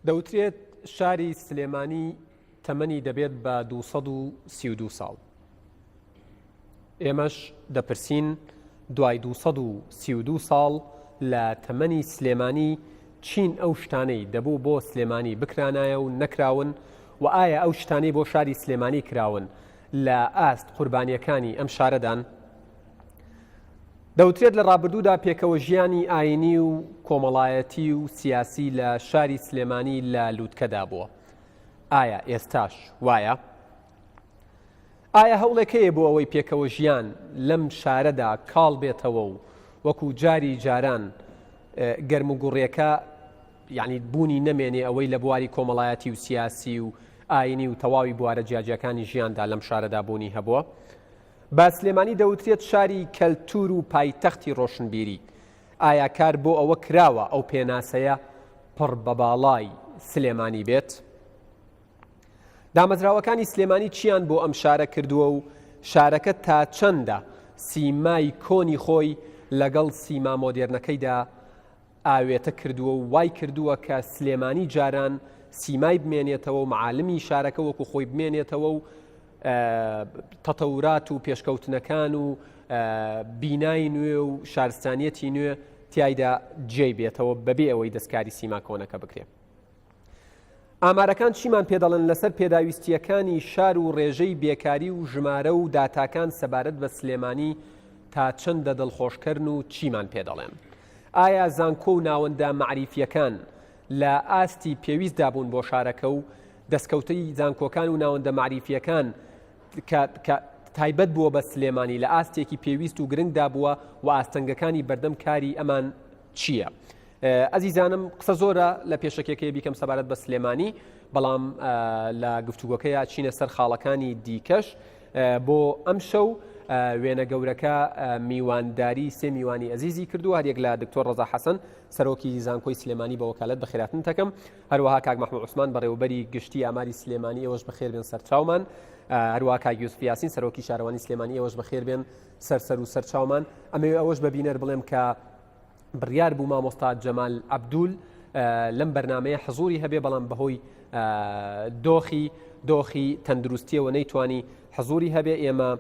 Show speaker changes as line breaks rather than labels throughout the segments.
دەوترێت شاری سلێمانی تەمەنی دەبێت بە 232 ساڵ. ئێمەش دەپرسین دوای 232 ساڵ لە تەمەنی سلێمانی چین ئەو شتانەی دەبوو بۆ سلێمانی بکرانایە و نەکراون و ئایا ئەو شتانەی بۆ شاری سلێمانی کراون لە ئاست قوربانیەکانی ئەم شارەدان؟ دەوترێت لە ڕابردوودا پێکەوە ژیانی ئاینی و کۆمەڵایەتی و سیاسی لە شاری سلێمانی لە لووتکەدا بووە. ئایا ئێستاش وایە؟ ئایا هەوڵێکەیە بۆ ئەوەی پێکەوە ژیان لەم شارەدا کاڵ بێتەوە و وەکو جاری جاران گەرم و گوڕیەکە یعنی بوونی نەمێنێ ئەوەی لە بواری کۆمەڵایەتی و سیاسی و ئاینی و تەواوی بوارە جیاجیەکانی ژیاندا لەم شارەدا بوونی هەبووە؟ با سلێمانی دەوترێت شاری کەلتور و پایتەختی ڕۆشنبیری. ئایا کار بۆ ئەوە کراوە ئەو پێناسەیە پڕ بە باڵای سلێمانی بێت؟ دامەزراوەکانی سلێمانی چیان بۆ ئەم شارە کردووە و شارەکە تا چەندە سیمای کۆنی خۆی لەگەڵ سیما مۆدێرنەکەیدا ئاوێتە کردووە و وای کردووە کە سلێمانی جاران سیمای بمێنێتەوە و معالمی شارەکە وەکو خۆی بمێنێتەوە و تەتەورات و پێشکەوتنەکان و بینای نوێ و شارستانیەتی نوێ تیایدا جێی بێتەوە بەبێ ئەوەی دەستکاری سیما کۆنەکە بکرێت. ئامارەکان چیمان پێدەڵێن لەسەر پێداویستیەکانی شار و ڕێژەی بێکاری و ژمارە و داتاکان سەبارەت بە سلێمانی تا چەندە دڵخۆشکردن و چیمان پێدەڵێن؟ ئایا زانکۆ و ناوەندە معریفیەکان لە ئاستی پێویستدا بوون بۆ شارەکە و دەستکەوتەی زانکۆکان و ناوەندە معریفیەکان کە تایبەت بووە بە سلێمانی لە ئاستێکی پێویست و گرنگدا بووە و ئاستەنگەکانی بەردەم کاری ئەمان چییە؟ ئەزیزانم قسە زۆرە لە پێشەکێکەیە بیکەم سەبارەت بە سلێمانی، بەڵام لە گفتوگۆکەیە چینە سەر خاڵەکانی دیکەش بۆ ئەم شەو وێنە گەورەکە میوانداری سێ میوانی ئەزیزی کردو، هەریەک لە دکتۆر ڕەزا حەسەن سەرۆکی زانکۆی سلێمانی بە وەکالەت بەخێراتن دەکەم، هەروەها کاک مەحموود عوسمان بەڕێوەبەری گشتی ئاماری سلێمانی ئێوەش بەخێر بێن سەرچاومان، هەروەها کاک یوسف یاسین سەرۆکی شارەوانی سلێمانی ئێوەش بەخێر بێن سەر و سەرچاومان. ئەمەوێ ئەوەش بە بینەر بڵێم کە بڕیار بوو مامۆستا جەمال عەبدول لەم بەرنامەیە حزوری هەبێ، بەڵام بەهۆی دۆخی تەندروستیەوە نەیتوانی حزوری هەبێ. ئێمە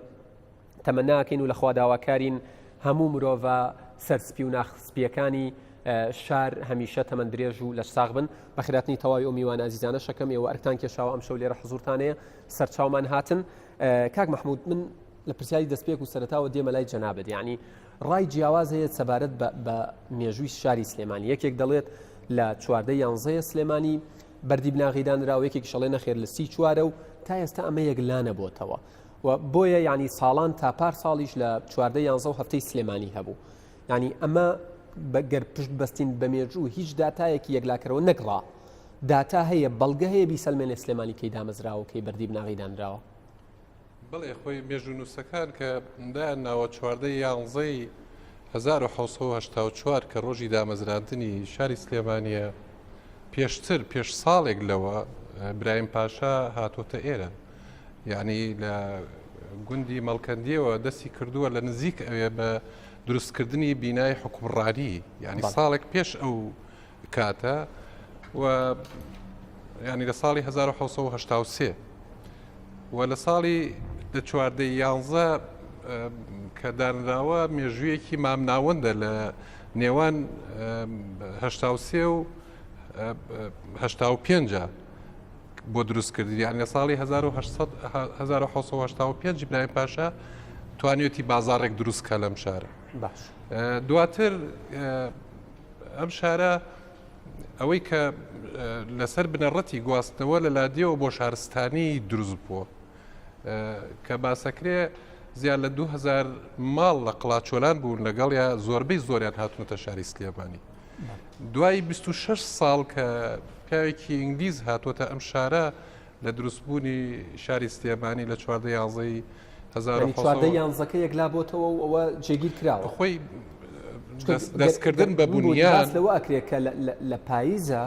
تەمەناکەین و لە خوا داواکارین هەموو مرۆڤ سەرسپی و ناخسپیەکانی شار هەمیشە تەمەن درێژ و لە ساغ بن. بەخێراتنی تەواوی ئەو میوانە ئازیزانە شەکەم ئێوە ئەرکتان کێشاوە ئەم شەو لێرە حزورتانەیە سەرچاومان هاتن. کاک مەحموود، من لە پرسیاری دەستپێک و سەرەتاوە دێمە لای جەنابەت، یعنی ڕای جیاواز هەیە سەبارەت بە مێژووی شاری سلێمانی. یەکێک دەڵێت لە 14 سلێمانی بەردی بناغیدانراوە، یەکێک شەڵێ نەخێر لە 34 و تا ئێستا ئەمە یەکلانە بۆتەوە و بۆیە یعنی ساڵان تا پار ساڵیش لە 14 و هەفتەی سلێمانی هەبوو. یعنی ئەمە گەر پشت بەستین بە مێژوو هیچ داتایەکی یەکلاکەرەوە نەگڕا، داتا هەیە بەڵگە هەیە بیسەلمێنێ سلێمانی کەی دامەزراوە کەی بەردی بناغیدانراوە؟
بڵێ خۆی مێژوو نووسەکان کە دایانناوە 14 1984 کە ڕۆژی دامەزراندنی شاری سلێمانیە، پێشتر پێش ساڵێک لەوە برایم پاشا هاتۆتە ئێرە، یعنی لە گوندی مەڵکەندیەوە دەستی کردووە لە نزیک ئەوێ بە دروستکردنی بینای حکومڕانی، یعنی ساڵێک پێش ئەو کاتە و ینی لە ساڵی 1970 و لە ساڵی 14 کە دانراوە مێژوویەکی مامناوەندە لە نێوان 83 و 85 بۆ دروستکردی، یعنی لە ساڵی 1985 برایم پاشا توانێتی بازارێک دروستکە لەم شارە. دواتر ئەم شارە ئەوەی کە لەسەر بنەڕەتی گواستنەوە لە لادیەوە بۆ شارستانی دروست بووە کە باسەکرێ زیاد لە 2000 ماڵ لە قڵاچۆلان بوون، لەگەڵ یا زۆربەی زۆریان هاتوونەتە شاری سلێمانی. دوای 26 ساڵ کە پیاوێکی ئینگلیز هاتوۆتە ئەم شارە لە دروستبوونی شاری سلێمانی لە 14
11 یەکلا بۆتەوە و ئەوە جێگیر کراوە.
خۆی دەستکردن بە بنیان
لەوە ئەکرێت کە لە پاییزە،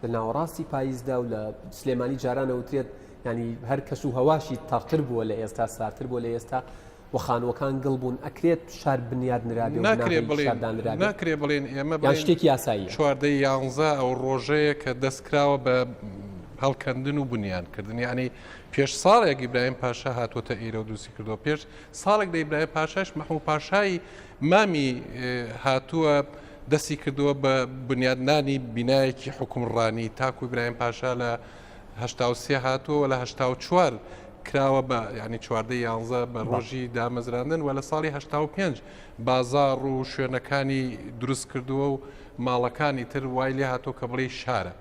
لە ناوەڕاستی پاییزدا و لە سلێمانی جارانە وترێت ینی هەر کەس و هەواشی تاقتر بووە لە ئێستا، سارتر بووە لە ئێستا و خانوەکان گڵبوون ئەکرێت شار بنیاد نرابێ
ناکرێ بڵێن ئێمە
شتێکی یاساییە
11 ئەو ڕۆژەیە کە دەستکراوە بە هەڵکەندن و بنیانکردن یعنی پێش ساڵێک ئیبراهیم پاشا هاتوۆتە ئێرە و دووسی کردەوە پێش ساڵێک ئیبراهیم پاشاش مەحموود پاشای مامی هاتووە دەستی کردووە بە بنیادنانی بینایەکی حکومڕانی تاکو ئیبراهیم پاشا لە 1970 هاتووە لە 1970 کراوە بە ینی 11 بە ڕۆژی دامەزراندن و لە ساڵی 1985 بازار و شوێنەکانی دروست کردووە و ماڵەکانی تر وای لێ هاتۆ کە بڵێ شارە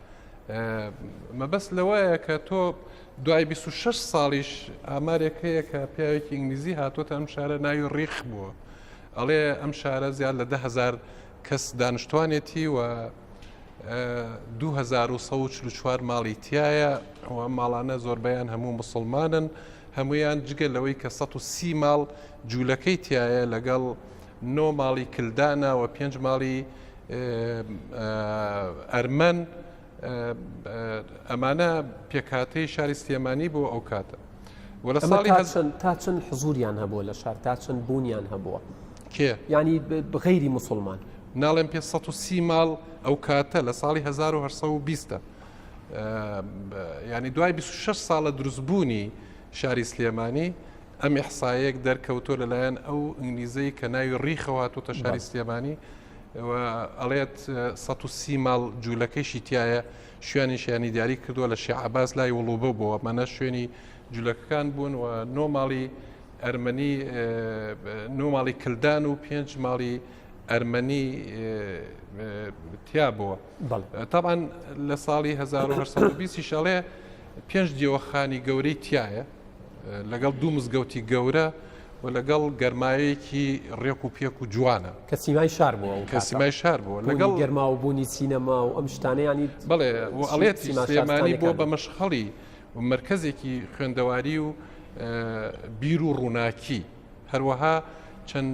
مەبەست لەوەیە کە تۆ دوای 26 ساڵیش ئامارێکەیە کە پیاوێکی ئینگلیزی هاتوۆتە ئەم شارە ناوی ڕیخ بووە ئەڵێ ئەم شارە زیاد لە 10,000 کەس دانیشتوانێتی و 2144 ماڵی تایە و ماڵانە زۆربیان هەموو مسلمانن هەمویان جگە لەوەی کە 130 ماڵ جوولەکەی تایە لەگەڵ 9 ماڵی کلدانە و 5 ماڵی ئەرمەن ئەمانە پێکاتەی شاری سلێمانی بۆ ئەو کاتە وەلە ساڵی
تا چەند حزوریان هەبووە لە شار تا چەند بوونیان هەبووە
کێ
ینی بغیری مسلمان
ناڵێن 530 ماڵ ئەو کاتە لە ساڵی 1920 ینی دوای 26 ساڵە دروستبوونی شاری سلێمانی ئەم ئیحسایەک دەرکەوتۆ لەلایەن ئەو ئینگلیزەی کە ناوی ڕیخەواتۆتە شاری سلێمانی ئەڵێت 130 ماڵ جوولەکەیشی تایە شوێنیشیانی دیاری کردووە لە شێعەباس لای وڵوبە بووە مەنە شوێنی جوولەکەکان بوون و 9 ماڵی ئەرمەنی 9 ماڵی کلدان و 5 ماڵی ئەرمەنی تیا بووە طبعاً لە ساڵی 1920 شەڵێ 5 دیوەخانی گەورەی تایە لەگەڵ 2 مزگەوتی گەورە و لەگەڵ گەرمایەکی ڕێک و پێک و جوانە
کە سیمای شار بووە
کە سیمای شار بووە
لەگەڵ گەرماوبوونی سینەما و ئەم شتانەیانی
بڵێ ئەڵێتی سلێمانی بۆ بە مەشخەڵی و مرکزێکی خوێندەواری و بیر و ڕووناکی هەروەها چەند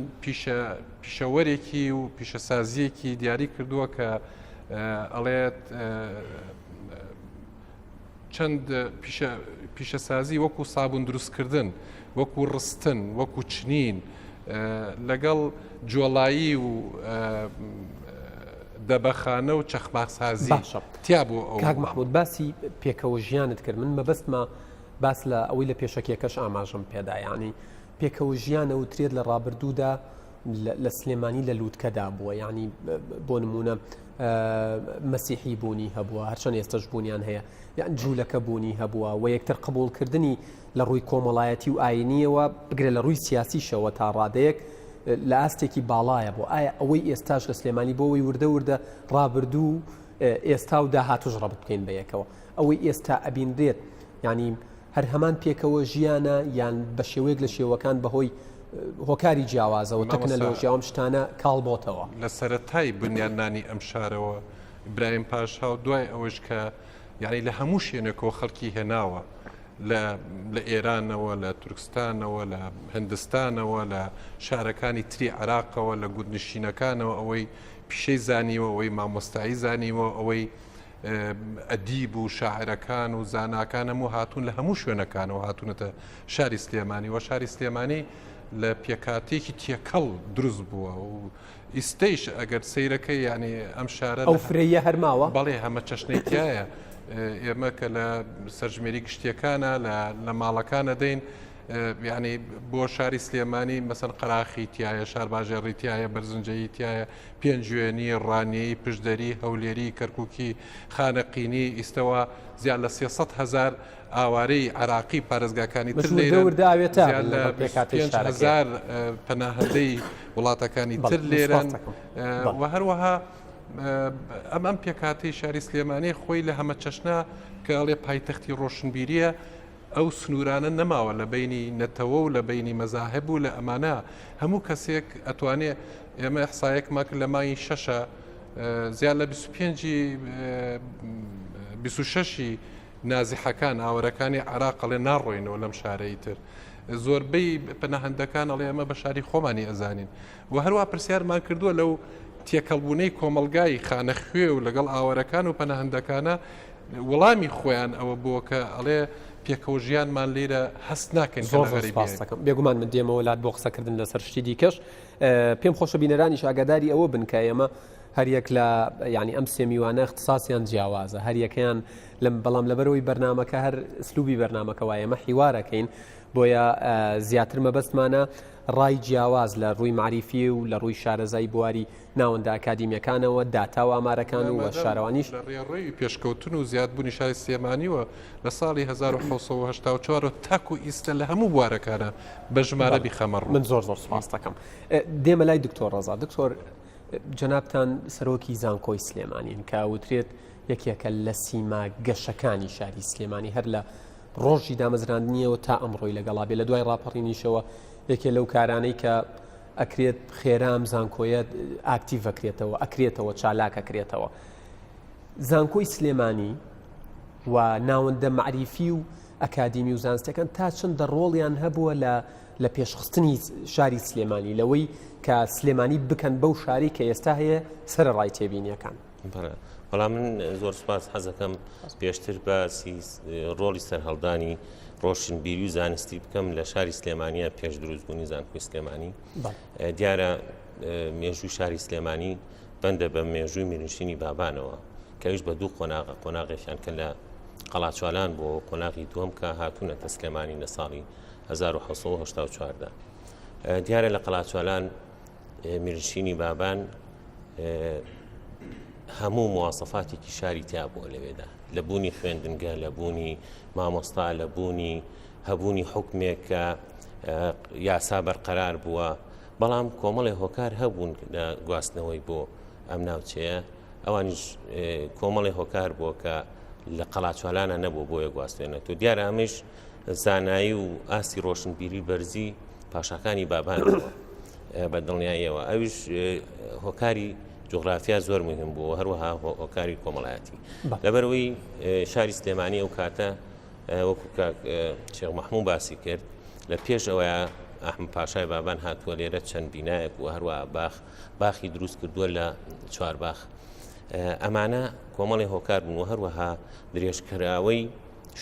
پیشەوەرێکی و پیشەسازیەکی دیاری کردووە کە ئەڵێت چەند پیشەسازی وەکو سابوون دروستکردن وەکو ڕستن وەکو چنین لەگەڵ جۆڵایی و دەبەخانە و چەخماقسازی تیا بوو
کاک مەحموود باسی پێکەوە ژیانت کرد من مەبەستمە باس لە ئەوەی لە پێشەکێکەش ئاماژم پێدا ینی پێکەوە ژیانە وترێت لە ڕابردوودا لە سلێمانی لە لووتکەدا بووە ینی بۆ نمونە مەسیحی بوونی هەبووە هەرچەند ئێستش بوونیان هەیە یان جوولەکە بوونی هەبووە و یەکتر قبولکردنی لە ڕووی کۆمەڵایەتی و ئاینیەوە بگرێت لە ڕووی سیاسیشەوە تا ڕادەیەک لە ئاستێکی باڵایە بۆ ئایا ئەوەی ئێستاش لە سلێمانی بۆەوەی وردە ڕابردوو ئێستا و داهاتوش ڕەبط بکەین بە یەکەوە ئەوەی ئێستا ئەبینرێت ینی هەر هەمان پێکەوە ژیانە یان بە شێوەیەک لە شێوەکان بەهۆی هۆکاری جیاوازەوە تەکنەلۆژیاوم شتانە کاڵبۆتەوە
لە سەرەتای بنیاننانی ئەم شارەوە ئیبراهیم پاشا و دوای ئەوەش کە یعنی لە هەموو شوێنێکەوە خەڵکی هێناوە لە ئێرانەوە لە تورکستانەوە لە هندستانەوە لە شارەکانی تری عراقەوە لە گوندنشینەکانەوە ئەوەی پیشەی زانیوە ئەوەی مامۆستایی زانیوە ئەوەی ئەدیب و شاعرەکان و زاناکان هەموو هاتوون لە هەموو شوێنەکانەوە هاتوونەتە شاری سلێمانی و شاری سلێمانی لە پێکاتێکی تێکەڵ دروست بووە و ئیستەیش ئەگەر سەیرەکەی ینی ئەم شارە
ئەو فرەیە هەرماوە
بەڵێ هەمە چەشنێکایە ئێمە کە لە سەرژمێری گشتیەکانە لە ماڵەکانە دەین ینی بۆ شاری سلێمانی مەسەن قەراخی تایە شارباژێڕی تایە بەرزنجەیی تایە پێنجوێنی ڕانیەی پشدەری هەولێری کەرکووکی خانەقینی ئیستەوە زیاد لە 300,000 ئاوارەی عراقی پارێزگاکانی تر لێرە پەناهەندەی وڵاتەکانی تر لێرن و هەروەها ئەم پێکاتی شاری سلێمانی خۆی لە هەمە چەشنا کە ئەڵێ پایتەختی ڕۆشنبیریە ئەو سنوورانە نەماوە لە بینی نەتەوە و لە بینی مەزاهب و لە ئەمانە هەموو کەسێک ئەتوانێت ئێمە ئەحسایەکمان کرد لە مای 6 زیاد لە 26 نازیحەکان ئاوەرەکانی عراقڵێ ناڕۆینەوە لەم شارەی تر زۆربەی پەناهەندەکان ئەڵێ ئەمە بە شاری خۆمانی ئەزانین و هەروە پرسیارمان کردووە لەو تێکەڵبوونەی کۆمەلگای خانەخوێ و لەگەڵ ئاوەرەکان و پەناهەندەکانە وەڵامی خۆیان ئەوە بووە کە ئەڵێ پێکەوە ژیانمان لێرە هەست ناکەین
زۆر سپاسەکەم بێگومان من دێمەوە لات بۆ قسەکردن لەسەر شتی دیکەش پێم خۆشە بینەرانیش ئاگاداری ئەوە بن کە ئێمە هەریەک لە ینی ئەم سێمیوانە اختصاسیان جیاوازە هەریەکەیان بەڵام لەبەرەوەی بەرنمەکە هەر سلوبی بەرنمەکە وایە ئێمە حیوارەکەین بۆیە زیاتر مەبەستمانە ڕای جیاواز لە ڕووی معریفی و لە ڕووی شارەزای بواری ناوەندە ئاکادیمیەکانەوە داتا و ئامارەکان و شارەوانیش
لە ڕێڕێی پێشکەوتن و زیادبوونی شاری سلێمانیوە لە ساڵی 1984 تاکو ئیستا لە هەموو بوارەکانە بە ژمارە بیخەمەڕ
من زۆر سپاس دەکەم دێمە لای دکتۆر ڕەزا دکتۆر جەنابتان سەرۆکی زانکۆی سلێمانین کە وترێت یەکێکە لە سیما گەشەکانی شاری سلێمانی هەر لە ڕۆژی دامەزراندنیەوە تا ئەمڕۆی لەگەڵا بێ لە دوای ڕاپەڕینیشەوە یەکێ لەو کارانەی کە ئەکرێت خێرام زانکۆیە ئاکتیڤ ئەکرێتەوە چالاک ئەکرێتەوە زانکۆی سلێمانی و ناوەندە معریفی و ئەکادیمی و زانستەکان تا چەندە ڕۆڵیان هەبووە لە پێشخستنی شاری سلێمانی لەوەی کە سلێمانی بکەن بەو شاری کە ئێستا هەیە سەرڕای تێبینیەکان
بەڵام من زۆر سپاس حەزەکەم پێشتر باسی ڕۆڵی سەرهەڵدانی ڕۆشنبیری و زانستی بکەم لە شاری سلێمانیە پێش دروستبوونی زانکۆی سلێمانی دیارە مێژووی شاری سلێمانی بەندە بە مێژووی میرنشینی بابانەوە کەویش بە دوو قۆناغێکیان کە لە قەڵاچوالان بۆ قۆناغی دووەم کە هاتوونەتە سلێمانی لە ساڵی 1984 دیارە لە قەڵاچوالان میرنشینی بابان هەموو مواسەفاتێکی شاری تیا بووە لەوێدا لە بوونی خوێندنگە لە بوونی مامۆستا لە بوونی هەبوونی حکمێک کە یاسا بەرقەرار بووە بەڵام کۆمەڵی هۆکار هەبوون لە گواستنەوەی بۆ ئەم ناوچەیە ئەوانیش کۆمەڵی هۆکار بووە کە لە قەڵاچوالانە نەبوو بۆیە گواستوێنێت و دیارە ئەمەش زانایی و ئاستی ڕۆشنبیری بەرزی پاشاکانی بابانەوە بە دڵنیاییەوە ئەویش هۆکاری جغرافیا زۆر مهم بوو هەروەها هۆکاری کۆمەڵایەتی لەبەرەوەی شاری سلێمانی ئەو کاتە وەکو شێخ مەحموود باسی کرد لە پێش ئەوەیە ئەحمەد پاشای بابان هاتووە لێرە چەند بینایەک و هەروەها باخی دروست کردووە لە چوارباخ ئەمانە کۆمەڵی هۆکار بوون و هەروەها درێژکراوەی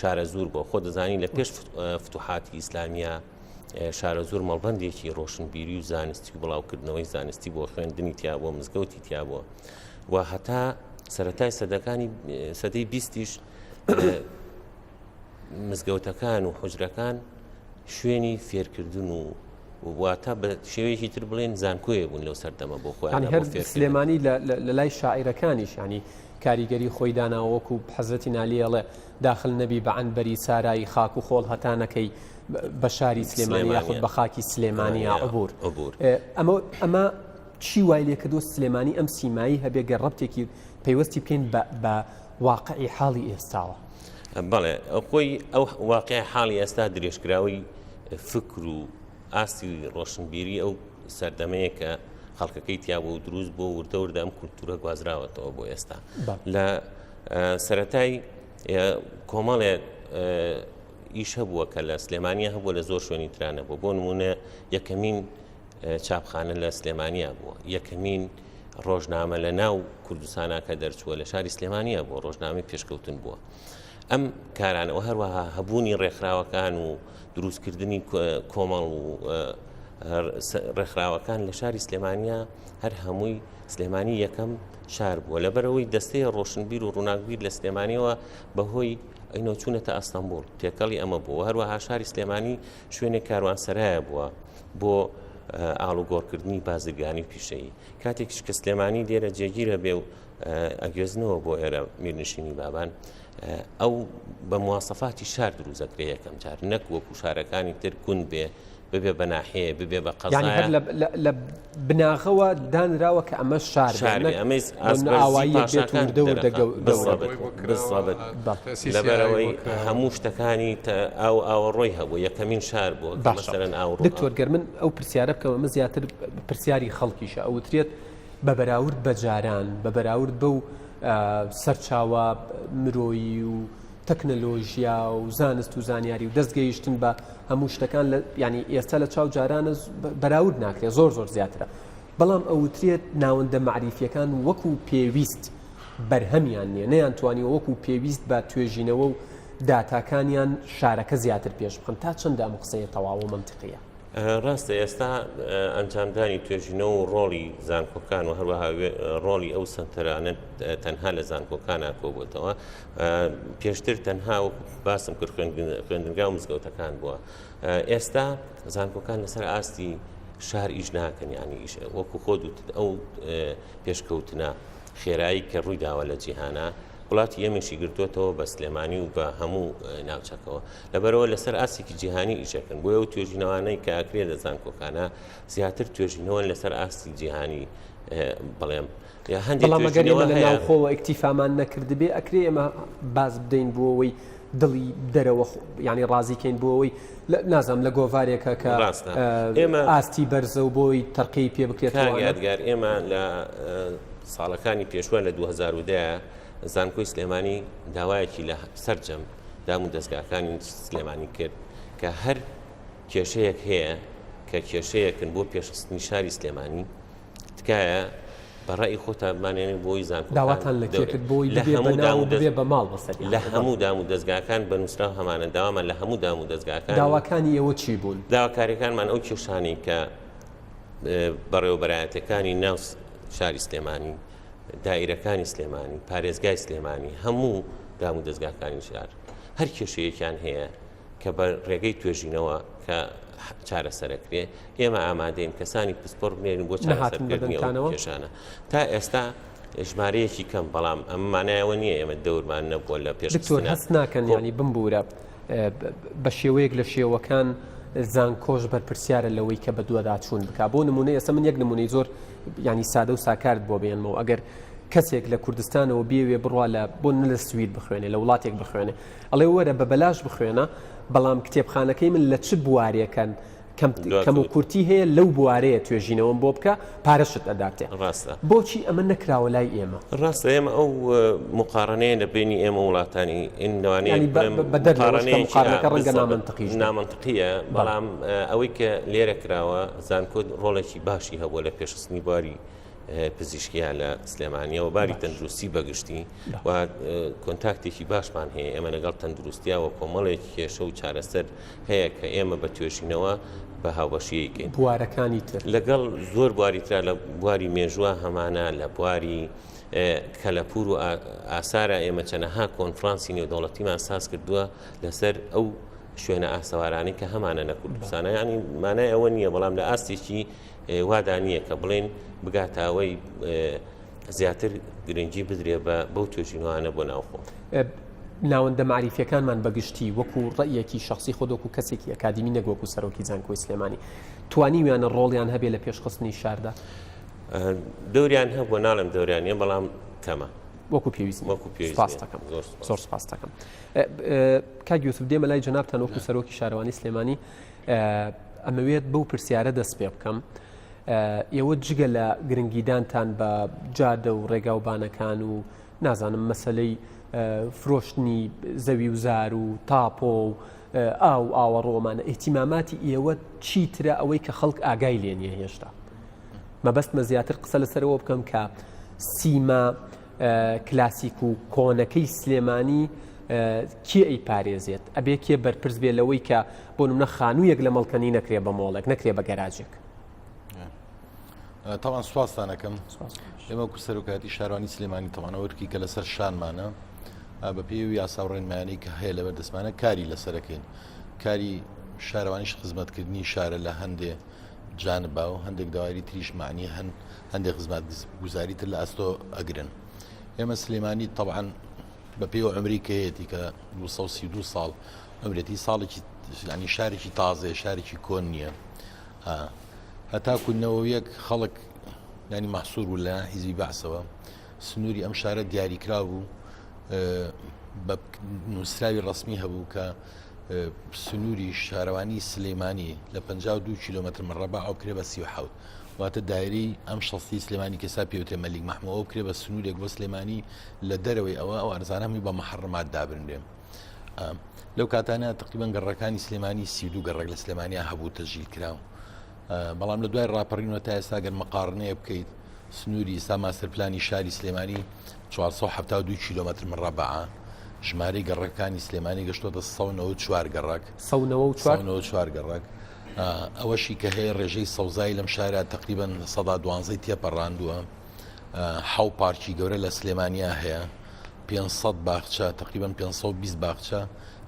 شارە زوور بۆ خۆ دەزانی لە پێش فتوحاتی ئیسلامیە شارە زۆر مەڵبەندێکی ڕۆشنبیری و زانستی و بڵاوکردنەوەی زانستی بۆ خوێندنی تیا بووە مزگەوتی تیا بووە و هەتا سەرەتای سەدەکانی سەدەی بیستیش مزگەوتەکان و حوجرەکان شوێنی فێرکردن و واتە بە شێوەیەکی تر بڵێن زانکۆیە بوون لەو سەردەمە بۆ خۆیان
هەر سلێمانی لە لای شاعیرەکانیش ینی کاریگەری خۆی داناوە وەکو حەزرەتی نالیەڵێ داخل نەبی بە عنبەری سارایی خاک و خۆڵ هەتانەکەی بە شاری سلێمانی یاخود بە خاکی سلێمانی عبور ئەمە چی وای لێ کردووە سلێمانی ئەم سیمایی هەبێ گە ڕەبتێکی پەیوەستی بکەین بە واقعی حاڵی ئێستاوە
بەڵێ خۆی ئەو واقعی حاڵی ئێستا درێژکراوی فکر و ئاستی ڕۆشنبیری ئەو سەردەمەیە کە خەڵکەکەی تیا بۆ دروست بۆ وردەوردە ئەم کولتورە گوازراوەتەوە بۆ ئێستا لە سەرەتای کۆمەڵێ ئیش هەبووە کە لە سلێمانیا هەبووە لە زۆر شوێنی ترانە بۆ نمونە یەکەمین چاپخانە لە سلێمانیا بووە یەکەمین ڕۆژنامە لە ناو کوردستانە کە دەرچووە لە شاری سلێمانیا بووە ڕۆژنامەی پێشکەوتن بووە ئەم کارانەوە هەروەها هەبوونی ڕێکخراوەکان و دروستکردنی کۆمەڵ و ڕێکخراوەکان لە شاری سلێمانیا هەر هەمووی سلێمانی یەکەم شار بووە لەبەرەوەی دەستەیە ڕۆشنبیر و ڕووناکبیر لە سلێمانیەوە بەهۆی ئەینەوە چوونەتە ئەستەمبوڵ تێکەڵی ئەمە بووە هەروەها شاری سلێمانی شوێنێک کاروانسەرایە بووە بۆ ئاڵوگۆڕکردنی بازرگانی و پیشەیی کاتێکیش کە سلێمانی لێرە جێگیرە بێ و ئەگوێزنەوە بۆ ئێرە میرنشینی بابان ئەو بە مواسەفاتی شار دروزەکرێ یەکەم جار نەک وەکو شارەکانی تر کون بێ ببێ بە ناحەیە ببێ بە قەزایە
لە بناغەوە دانراوە کە ئەمە شار
لەبەرەوەی هەموو شتەکانی ئاوەڕۆی هەبوو یەکەمین شار بووە مەسەلەن ئاوڕۆ
دکتۆر گەرمن ئەو پرسیارە بکەم ئەمە زیاتر پرسیاری خەڵکیشە ئەوترێت بە بەراورد بە جاران بە بەراورد بەو سەرچاوە مرۆیی و تەکنەلۆژیا و زانست و زانیاری و دەستگەیشتن بە هەموو شتەکان ینی ئێستا لە چاو جارانە بەراورد ناکرێت زۆر زیاترە بەڵام ئەوترێت ناوەندە معریفیەکان وەکو پێویست بەرهەمیان نییە نەیانتوانی وەکو پێویست بە توێژینەوە و داتاکانیان شارەکە زیاتر پێش بخەن تا چەندە ئەم قسەیە تەواو منتیقیە.
ڕاستە ئێستا ئەنجامدانی توێژینەوە و ڕۆڵی زانکۆکان و هەروەها ڕۆڵی ئەو سنتەرانە تەنها لە زانکۆکان کۆبووتەوە. پێشتر تەنها و باسم کرد خوێندنگا و مزگەوتەکان بووە. ئێستا زانکۆکان لەسەر ئاستی شار ئیش ناکەن، ینی وەکو خۆ ئەو پێشکەوتنە خێرایی کە ڕووی داوە لە جیهانە وڵاتی ئێمەشی گرتوێتەوە بە سلێمانی و بە هەموو ناوچەکەەوە لەبەرەوە لەسەر ئاسێکی جیهانی ئیشەکەن بۆ ئەو توێژینەوانەی کە ئاکرێ لە زانکۆکانە زیاتر توێژینەوە لەسەر ئاستی جیهانی بڵێم
بەڵام ئەگەر ئێمە لە ناوخۆوە ئیکتیفامان نەکردبێ ئەکرێ ئێمە باز بدەین بۆەوەی دڵی دەرەوە ینی ڕازیکەین بۆەوەی نازانم لە گۆڤارێکە کە ئاستی بەرزە و بۆی تەرقی پێ بکرێتەوە.
یادگار ئێمە لە ساڵەکانی پێشوە لە 2010 زانکۆی سلێمانی داوایەکی لە سەرجەم دام و دەستگاکانی سلێمانی کرد کە هەر کێشەیەک هەیە کە کێشەیەکن بۆ پێشخستنی شاری سلێمانی تکایە بەڕای خۆتانمانێنێ بۆی زانکۆ
داواتان لە کێکرد بۆی بێ بە ماڵ بەسەر
لە هەموو دام و دەستگاکان بە نووسراو هەمانە داوامان لە هەموو دام و دەستگاکان.
داواکانی ئێوە چی بوون؟
داواکاریەکانمان ئەو کێشانەی کە بەڕێوەبەرایەتەکانی ناو شاری سلێمانی، دائیرەکانی سلێمانی، پارێزگای سلێمانی، هەموو دام و دەستگاکانی شار هەر کێشەیەکیان هەیە کە بە ڕێگەی توێژینەوە کە چارەسەرەکرێ ئێمە ئامادەین کەسانی پسپۆر بنێرین بۆ چارەسەرکردنی ئەو کێشانە. تا ئێستا ژمارەیەکی کەم، بەڵام ئەمە مانایەوە نییە ئێمە دەورمان نەبووە لە پێش.
دکتۆر هەست ناکەن ینی بمبورە بە شێوەیەک لە شێوەکان زانکۆش بەرپرسیارە لەوەی کە بە دووەدا چوون بک. بۆ نمونەی ئێستا من یەک نمونەی زۆر ینی سادە و ساکارت بۆ بێنمەوە. ئەگەر کەسێک لە کوردستانەوە بێوێ بڕوا لە بۆ لە سوید بخوێنێ لە وڵاتێک بخوێنێ ئەڵێ وەرە بە بەلاش بخوێنە، بەڵام کتێبخانەکەی من لە چ بوارێکەن کەم و کورتی هەیە لەو بوارەیە توێژینەوەم بۆ بکە پارەشت ئەداتێ.
ڕاستە
بۆچی ئەمە نەکراوە لای ئێمە؟
ڕاستە ئێمە ئەو مقارنەیە لە بینی ئێمە وڵاتانی
ئینوانەیە بەدەرمقارنەکە ڕەنگە
نامەنتقیە، بەڵام ئەوەی کە لێرە کراوە زانکۆ ڕۆڵێکی باشی هەبووە لە پێشخستنی بواری پزیشکیە لە سلێمانیەوە باری تەندروستی بەگشتی و کۆنتاکتێکی باشمان هەیە ئێمە لەگەڵ تەندروستیاوە کۆمەڵێکی کێشە و چارەسەر هەیە کە ئێمە بە توێژینەوە بە هاوبەشیەکەین.
بوارەکانی تر
لەگەڵ زۆر بواری ترا لە بواری مێژووە هەمانە، لە بواری کەلەپور و ئاسارە ئێمە چەنەها کۆنفرانسی نێودەوڵەتیمان ساز کردووە لەسەر ئەو شوێنە ئاسەوارانی کە هەمانە لە کوردستانە. ینی مانای ئەوە نییە، بەڵام لە ئاستێکی وادانیە کە بڵێن بگاتاوەی زیاتر گرنگی بدرێ بە بەو توێژینەوانە بۆ ناوخۆ.
ناوەندە معریفەکانمان بەگشتی وەکو ڕەیەکی شخصی خۆدۆک و کەسێکی ئەکادمی نەگوەکو سەرۆکی زانکۆی سلێمانی توانی ویانە ڕۆڵیان هەبێ لە پێشخستنی شاردا؟
دەوریان هەبووە، ناڵم دەوریانە، بەڵام کەمە
وەکو پێویست. زۆر سپاس دەکەم. کاک یوسف دێمە لای جەنابتان وەکو سەرۆکی شارەوانی سلێمانی ئەمەوێت بەو پرسیارە دەست پێ بکەم. ئێوە جگە لە گرنگیدانتان بە جادە و ڕێگاوبانەکان و نازانم مەسلەی فرۆشتنی زەوی و زار و تاپۆ و ئاو ئاوەڕۆمانە ئیهتیماماتی ئێوە چیترە ئەوەی کە خەڵک ئاگای لێ نیە هێشتا؟ مەبەستمە زیاتر قسە لەسەرەوە بکەم کە سیما کلاسیک و کۆنەکەی سلێمانی کێ ئەی پارێزێت؟ ئەبێ کێ بەرپرس بێ لەوەی کە بۆ نمونە خانوویەک لە مەڵکەنی نەکرێ بە مۆڵێک، نەکرێ بە گەراجێک.
تاوان سوپاسانەکەم. ئێمە سەرۆکاتی شارەوانی سلێمانی تەوانەوەرکی کە لەسەر شانمانە بە پێی و یاسا و ڕێنمایانەی کە هەیە لە بەردەستمانە کاری لەسەرەکەین. کاری شارەوانیش خزمەتکردنی شارە لە هەندێ جانبا و هەندێک داواری تریش معنی هەندێک خزمەت گوزاری تر لە ئەستۆ ئەگرن. ئێمە سلێمانی طبعاً بە پێی و عمریکەیەتی کە 232 ساڵ عمرێتی ساڵێکی ینی شارێکی تازێ، شارێکی کۆن نییە. هەتاکوونەوە یەک خەڵک ینی مەحسوور و لە حیزبی بەعسەوە سنووری ئەم شارە دیاریکرا بوو، بە نووسراوی ڕسمی هەبوو کە سنووری شارەوانی سلێمانی لە 52 کیلۆمەتر مەرەباع ئەو کرێ بە 37 واتە دایرەی ئەم شەستی سلێمانی کەسا پێوتێ مەلیک مەحمەوە کرێ بە سنوورێک بۆ سلێمانی لە دەرەوەی ئەوە ئەو ئەرزانەمی بە مەحڕمات دابرنێ. لەو کاتانە تقریبان گەڕەکانی سلێمانی 32 گەڕێک لە سلێمانیا هەبوو تەژیل کراوە. بەڵام لە دوای ڕاپەڕینەوە تا ئێستا گەر مەقارنەیە بکەیت سنووری ئێستا ماستەرپلانی شاری سلێمانی 472 کیلۆمەتر مەرەباع ژمارەی گەڕەکانی سلێمانی گەشتۆتە 194 گەڕک
194
گەڕک ئەوەشی کە هەیە ڕێژەی سەوزایی لەم شارە تقریبان 112 تێپەڕاندووە حەو پارکی گەورە لە سلێمانیا هەیە 500 باخچە تقریبان 520 باخچە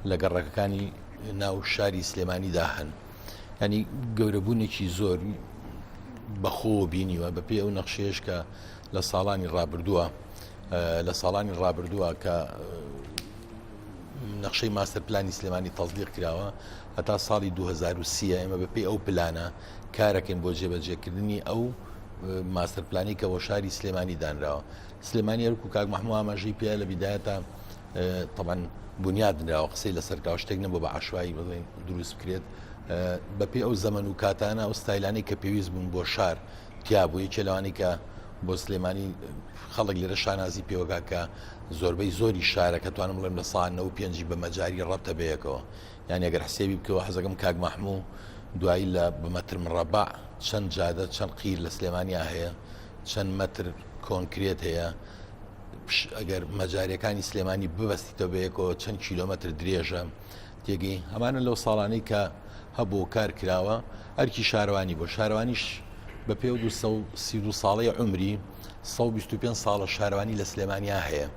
لە گەڕەکەەکانی ناو شاری سلێمانیدا هەن ینی گەورەبوونێکی زۆر بەخۆ بینیوە بەپێ ئەو نەخشێش کە لە ساڵانی ڕابردووە کە نەخشەی ماستەر پلانی سلێمانی تەزدیق کراوە هەتا ساڵی 2030 ئێمە بەپێ ئەو پلانە کارەکەین بۆ جێبەجێکردنی ئەو ماستەر پلانی کە بۆ شاری سلێمانی دانراوە سلێمانی هەرکو کاک مەحموود ئاماژەی پێ لە بیدایەتە طبعاً بنیاد نراوە قسەی لەسەر کاوە شتێک نەبوو بە عەشوایی بڵێن دروست بکرێت بەپێ ئەو زەمن و کاتانە ئەو ستایلانەی کە پێویست بوون بۆ شار تیا بوو یەکێ لەوانی کە بۆ سلێمانی خەڵک لێرە شانازی پێوەکە کە زۆربەی زۆری شارە کە توانم بڵێم لە ساڵ 95 بە مەجاری ڕەبتە بەیەکەوە یعنی ئەگەر حسێبی بکەوە حەزەکەم کاک مەحموود دوایی لە بمەتر مربع چەند جادە چەند قیر لە سلێمانیا هەیە چەند مەتر کۆنکرێت هەیە ئەگەر مەجاریەکانی سلێمانی ببەستیتەوە بەیەکەوە چەند کیلۆمەتر درێژە تێگەی ئەمانە لەو ساڵانەی کە هەبوو کار کراوە ئەرکی شارەوانی بۆ شارەوانیش بە پێ 32 ساڵەی عمری 125 ساڵە شارەوانی لە سلێمانیا هەیە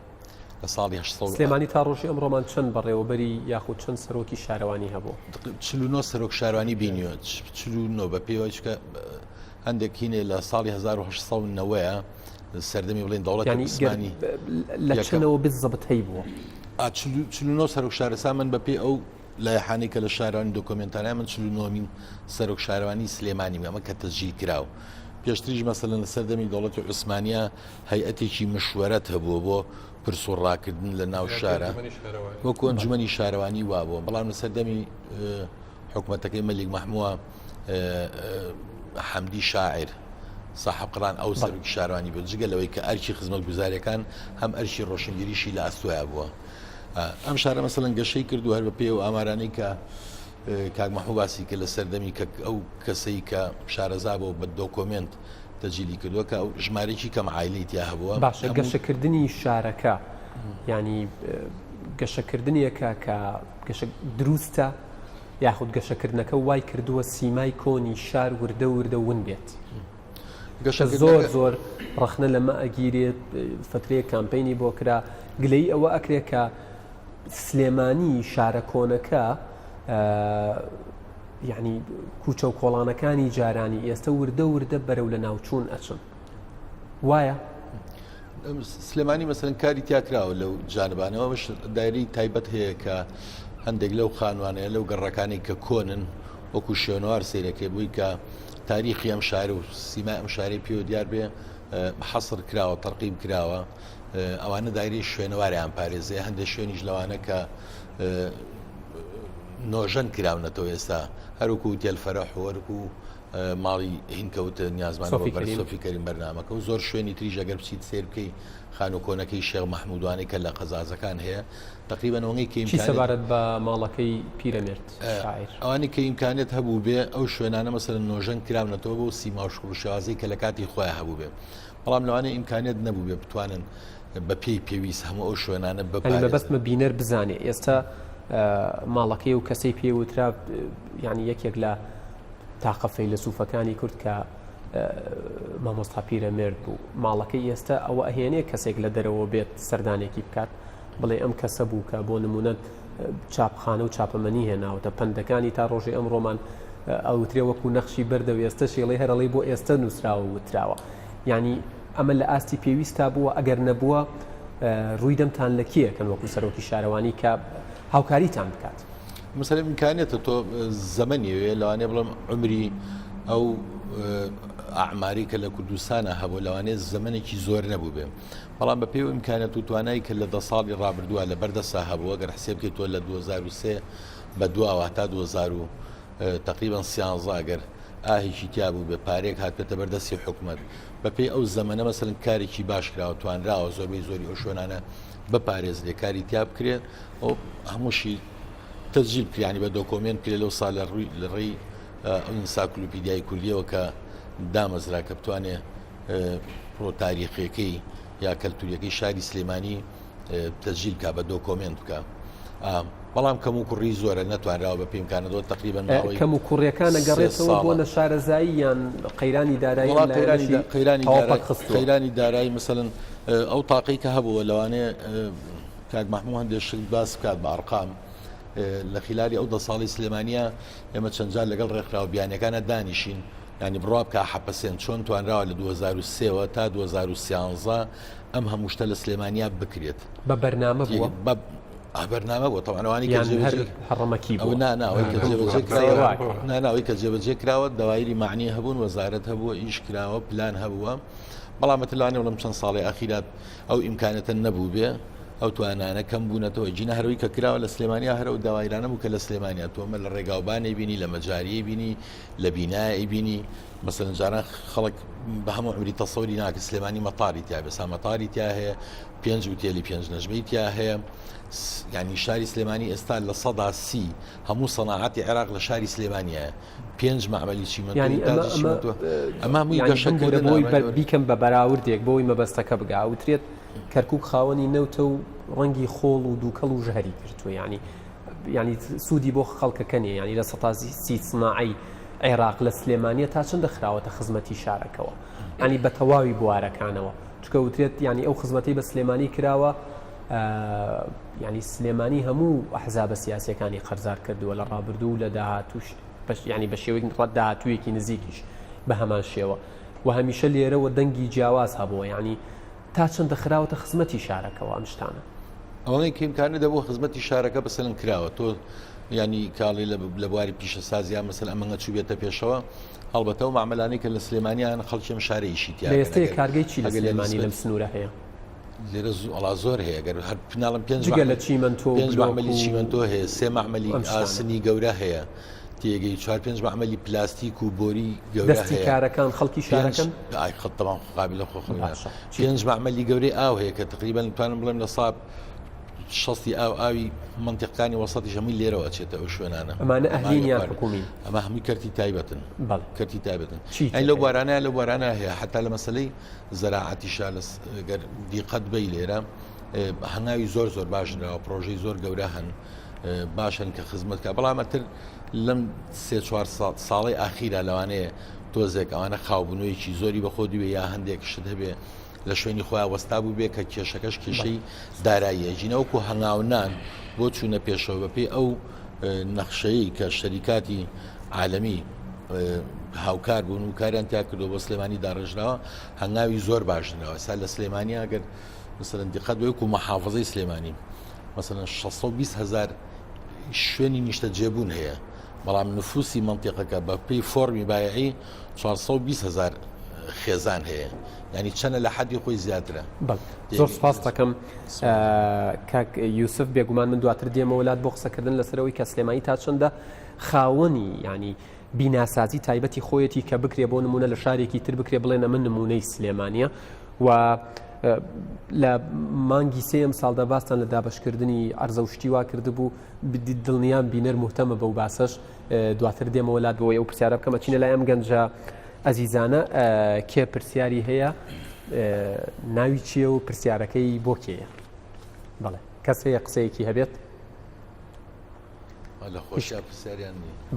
لە ساڵی
سلێمانی تا ڕۆژی ئەمڕۆمان چەند بەڕێوەبەری یاخود چەند سەرۆکی شارەوانی هەبوو
49 سەرۆک شارەوانی بینیوە 49 بە پێوە چکە هەندێک هینێ لە ساڵی 1990ە سەردەمی بڵێن دەوڵەتی عوسمانی
لە چەنەوە بزەبت هەی بووە
49 سەرۆک شارەسا من بە پێ ئەو لایحانەی کە لە شارەوانی دۆکۆمنتانای من 49مین سەرۆک شارەوانی سلێمانی ئەمە کە تەسجیل کراوە پێشتریش مەسەلەن لە سەردەمی دەوڵەتی عوسمانیا هەیئەتێکی مشوەرەت هەبووە بۆ پرس و ڕاکردن لە ناو شارە وەکو ئەنجومەنی شارەوانی وابووە بەڵام لە سەردەمی حکوومەتەکەی مەلیک مەحموود حەمدی شاعر صاحب قڕان ئەو سەرۆکی شارەوانی بوو جگە لەوەی کە ئەرکی خزمەت گوزاریەکان هەم ئەرکی ڕۆشنبیریشی لە ئەستۆیا بووە ئەم شارە مەسەلەن گەشەی کردو هەر بە پێ و ئامارانەی کە کاک مەحموود باسی کە لە سەردەمی کە ئەو کەسەی کە شارەزا بۆ بە دۆکۆمنت تەجیلی کردووە کە ئەو ژمارەی کەم عایلەی تیا هەبووە
باشە گەشەکردنی شارەکە ینی گەشەکردنیەکە کە گەشە دروستە یاخود گەشەکردنەکە وای کردووە سیمای کۆنی شار وردە ون بێت زۆر ڕخنە لەمە ئەگیرێت فترەیە کامپینی بۆ کرا گلەی ئەوە ئەکرێت کە سلێمانی شارە کۆنەکە یعنی کوچە و کۆڵانەکانی جارانی ئێستا وردە بەرەو لە ناوچوون ئەچن وایە
سلێمانی مەسەلەن کاری تیاکراوە لەو جانبانەوە بەش دایری تایبەت هەیە کە هەندێک لەو خانوانەیە لەو گەڕەکانی کە کۆنن وەکو شوێنەوار سیرەکەی بووی کە تاریخی ئەم شارە و سیما ئەم شارەی پێوە دیار بێ حەسر کراوە تەرقیم کراوە ئەوانە دایری شوێنەواریان پارێزێ هەندێک شوێنیش لەوانە کە نۆژەن کراونەتەوە ئێستا هەروکو تێلفەرەح وەرکو ماڵی هینکەوتە نیازمان بە سۆفی کەریم بەرنامەکە و زۆر شوێنی تریژ ئەگەر بچیت سێر بکەی خانوکۆنەکەی شێخ مەحموودوانی کە لە قەزازەکان هەیە تقریبا ئەوەی کە
سەبارەت بە ماڵەکەی پیرەمێرد
ئەوانی کە ئیمکانێت هەبوو بێ ئەو شوێنانە مەسەلەن نۆژەن کراونەتەوە بۆ سیما و شێوازەی کە لە کاتی خۆیان هەبوو بێ بەڵام لەوانەیە ئیمکانێت نەبوو بێ بتوانن بە پێی پێویست هەموو ئەو شوێنانە
بەبەستمە بینەر بزانێ ئێستا ماڵەکەی و کەسەی پێوترا ینی یەکێک لە تاقە فەیلسوفەکانی کورد کە مامۆستا پیرەمێرد بوو ماڵەکەی ئێستا ئەوە ئەهێنێ کەسێک لە دەرەوە بێت سەردانێکی بکات بڵێ ئەم کەسە بوو کە بۆ نمونە چاپخانە و چاپەمەنی هێناوەتە پەندەکانی تا ڕۆژی ئەم ڕۆمان ئەوترێ وەکو نەخشی بەردەوە ئێستا شێڵی هەرڵی بۆ ئێستا نووسراوە وتراوە ینی ئەمە لە ئاستی پێویستا بووە ئەگەر نەبووە ڕووی دەمتان لە کیەکەن وەکو سەرۆکی شارەوانی کە هاوکاریتان بکات
مثلا ئیمکانێتە تۆ زەمەنیوێ لەوانێ بڵم عمری ئەو ئەعماری کە لە کوردستانە هەبوو لەوانێت زەمنێکی زۆر نەبوو بێ بەڵام بە پێی و ئیمکانێت و توانایی کە لە 10 ساڵی ڕابردووە لە بەردەسا هەبووە گەر حسێب بکەیت تۆ لە 2003 بە دواوە تا 2000 تقریبا 13 گەر ئاهیشی تیا بوو بێ پارێک هاتبێتە بەردەستی حکومت بە پێی ئەو زەمەنە مەسەلەن کارێکی باش کراوە توانراوە زۆربەی زۆری ئەو شوێنانە بپارێز لێ کاری تیا بکرێت ئەو هەمووشی تەسجیل بکرێنی بە دۆکۆمنت کرێ لەو ساڵ لە ڕێی ئینساکلۆپیدیای کوردیەوە کە دامەزرا کە بتوانێت ڕۆ تاریخیەکەی یا کەلتوریەکەی شاری سلێمانی تەسجیل بکە بە دۆکۆمنت بکە بەڵام کەم و کوڕی زۆرە نەتوانراوە بە پێمکانەوە تقریبا
کەم و کوڕیەکانە گەڕێتەوە بۆ نە شارەزایی یان قەیرانی دارایی
قەیرانی دارایی مثلن ئەو تاقی کە هەبووە لەوانەیە کاک محموود هەندێک شت باس بکات بە ئەرقام لە خلالی ئەو 10 ساڵی سلێمانیە ئێمە چەندجار لەگەڵ ڕێکخراوە بیانەکانە دانیشین ینی بڕوا بکە حەپەسێن چۆن توانراوە لە 2023 تا 2013 ئەم هەموو شتە لە سلێمانیا بکرێت
بە بەرنامە بووە
بەرنامە بۆ تەوانەوانی
هەڕەمەکی بوو
ناوەی کە جێبەجێ کراوە دەوایری معنی هەبوون وەزارەت هەبووە ئیش کراوە پلان هەبووە بەڵام مەتلانێ لەم چەند ساڵی ئاخیرات ئەو ئیمکانەتە نەبوو بێ ئەو توانانە کەم بوونەتەوە جینە هەروی کە کراوە لە سلێمانیا هەرە و داوایرانە بوو کە لە سلێمانیا تۆمە لە ڕێگاوبانەی بینی لە مەجاریی بینی لە بینایی بینی مەسەن جاران خەڵک بە هەموو عمری تەسەوری ناکە سلێمانی مەتاری تیا بێ مەتاری تیا هەیە 5 وتێلی 5 نەژمەی تیا هەیە ینی شاری سلێمانی ئێستا لە 130 هەموو سەناعەتی عێراق لە شاری سلێمانیە 5 معمەلی چیمەنتۆ ئەمە هەمووی
گەشەکردنەوەی بیکەم بە بەراوردێک بۆی مەبەستەکە بگا وترێت کەرکووک خاوەنی نەوتە و ڕەنگی خۆڵ و دووکەڵ و ژەهری کردووە ینی سوودی بۆ خەڵکەکەنیە ینی لە 130 سناعی عێراق لە سلێمانیە تا چەندە خراوەتە خزمەتی شارەکەەوە ینی بە تەواوی بوارەکانەوە چکە وترێت ینی ئەو خزمەتی بە سلێمانی کراوە ینی سلێمانی هەموو ئەحزابە سیاسیەکانی قەرزار کردووە لە ڕابردوو لە داهاتوش ینی بە شێوەیەکی نقڵەت داهاتوویەکی نزیکیش بە هەمان شێوە و هەمیشە لێرەوە دەنگی جیاواز هەبووە ینی تا چەندە خراوەتە خزمەتی شارەکەەوە ئەم شتانە
ئەوەی کەمکانە دەبوو خزمەتی شارەکە بەسەرن کراوە تۆ ینی کاڵی لە بواری پیشە سازیان مەسەل ئەمەنگە چوو بێتە پێشەوە هەڵبەتە و معاملانەی کە لە سلێمانیان خەڵکیم شارەیشی تیا
ئێستا کارگەی چی لە سلێمانی لەم سنوورە هەیە
لێرە ئەڵا زۆر هەیە گەر هەر پناڵم 5
لە چیمەنتۆ
معمەلی چیمەنتۆ هەیە 3 معمەلی ئاسنی گەورە هەیە تێگەی 4-5 معمەلی پلاستیک و بۆری گەورە
دەستی کارەکان خەڵکی شارەکەن
خەتەمان قابلە خۆ 5 معمەلی گەورەی ئاو هەیە کە تقریبا توانم بڵێم لە ساب شەستی ئاوی منطقەکانی وەسەتی هەمووی لێرەوە ئەچێتە ئەو شوێنانە
ئەمانە ئەهلینیان حکومی
ئەمە هەمووی کەرتی تایبەتن کەرتی تایبەتن
ئەی
لەو بوارانە هەیە حتا لە مەسلەی زەراعەتیشا لەگەر دیقەت بەی لێرە هەنگاوی زۆر باشنەوە پرۆژەی زۆر گەورە هەن باشن کە خزمەتکە بەڵامەتر لەم 3-4 ساڵی ئاخیرا لەوانەیە تۆزێک ئەوانە خاوبوونەوەیکی زۆری بەخۆ دوێ یا هەندێک شت هەبێ لە شوێنی خۆیان وەستا بوو بێ کە کێشەکەش کێشەی داراییە ژینەوەکو هەنگاونان بۆ چوونە پێشەوە بەپێی ئەو نەخشەیە کە شەریکاتی عالەمی هاوکار بوون و کاریان تیا کردو بۆ سلێمانی داڕژراوە هەنگاوی زۆر باشنەوە سا لە سلێمانیا ئەگەر مثلەن دیقەت وەکو مەحافەزەی سلێمانی مثلەن 620,000 شوێنی نیشتە جێبوون هەیە بەڵام نفوسی منطقەکە بە پێی فۆرمی بایعی 420,000 خێزان هەیە ینی چەنە لە حەدی خۆی زیاترە
زۆر سپاس دەکەم کاک یوسف بێگومان من دواتر دێمە وڵات بۆ قسەکردن لەسەرەوەی کە سلێمانی تا چەندە خاوەنی ینی بیناسازی تایبەتی خۆیەتی کە بکرێ بۆ نمونە لە شارێکی تر بکرێ بڵێنە من نمونەی سلێمانیە و لە مانگی سێم ساڵدا باستان لە دابشکردنی ئەرزە و شتی وا کرده بوو دڵنیان بینەر محتەمە بەو باسەش دواتر دێمە وڵات بۆی ئەو پرسیارە بکەمە چینە لای ئەم گەنجە ئەزیزانە کێ پرسیاری هەیە ناوی چییە و پرسیارەکەی بۆ کێیە بەڵێ کەس هەیە قسەیەکی هەبێت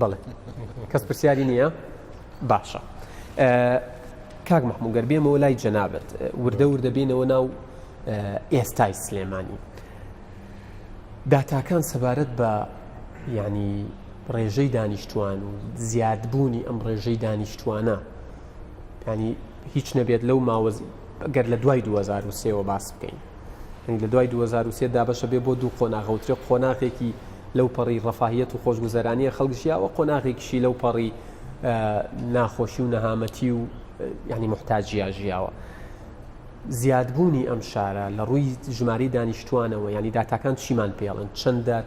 بەڵێ کەس پرسیاری نییە باشە کاک محموود گەر بێمەوە لای جەنابەت وردە بینەوە ناو ئێستای سلێمانی داتاکان سەبارەت بە ینی ڕێژەی دانیشتوان و زیادبوونی ئەم ڕێژەی دانیشتوانە ینی هیچ نەبێت لەو ماوە گەر لە دوای 2023ەوە باس بکەین لە دوای 2023 دابەشە بێ بۆ دوو قۆناغەوترێ قۆناغێکی لەو پەڕی ڕەفاهیەت و خۆشگوزەرانیە خەڵکیشیاوە قۆناغێکیشی لەو پەڕی ناخۆشی و نەهامەتی و ینی محتاجیا ژیاوە زیادبوونی ئەم شارە لە ڕووی ژماری دانیشتوانەوە ینی داتاکان چیمان پێڵن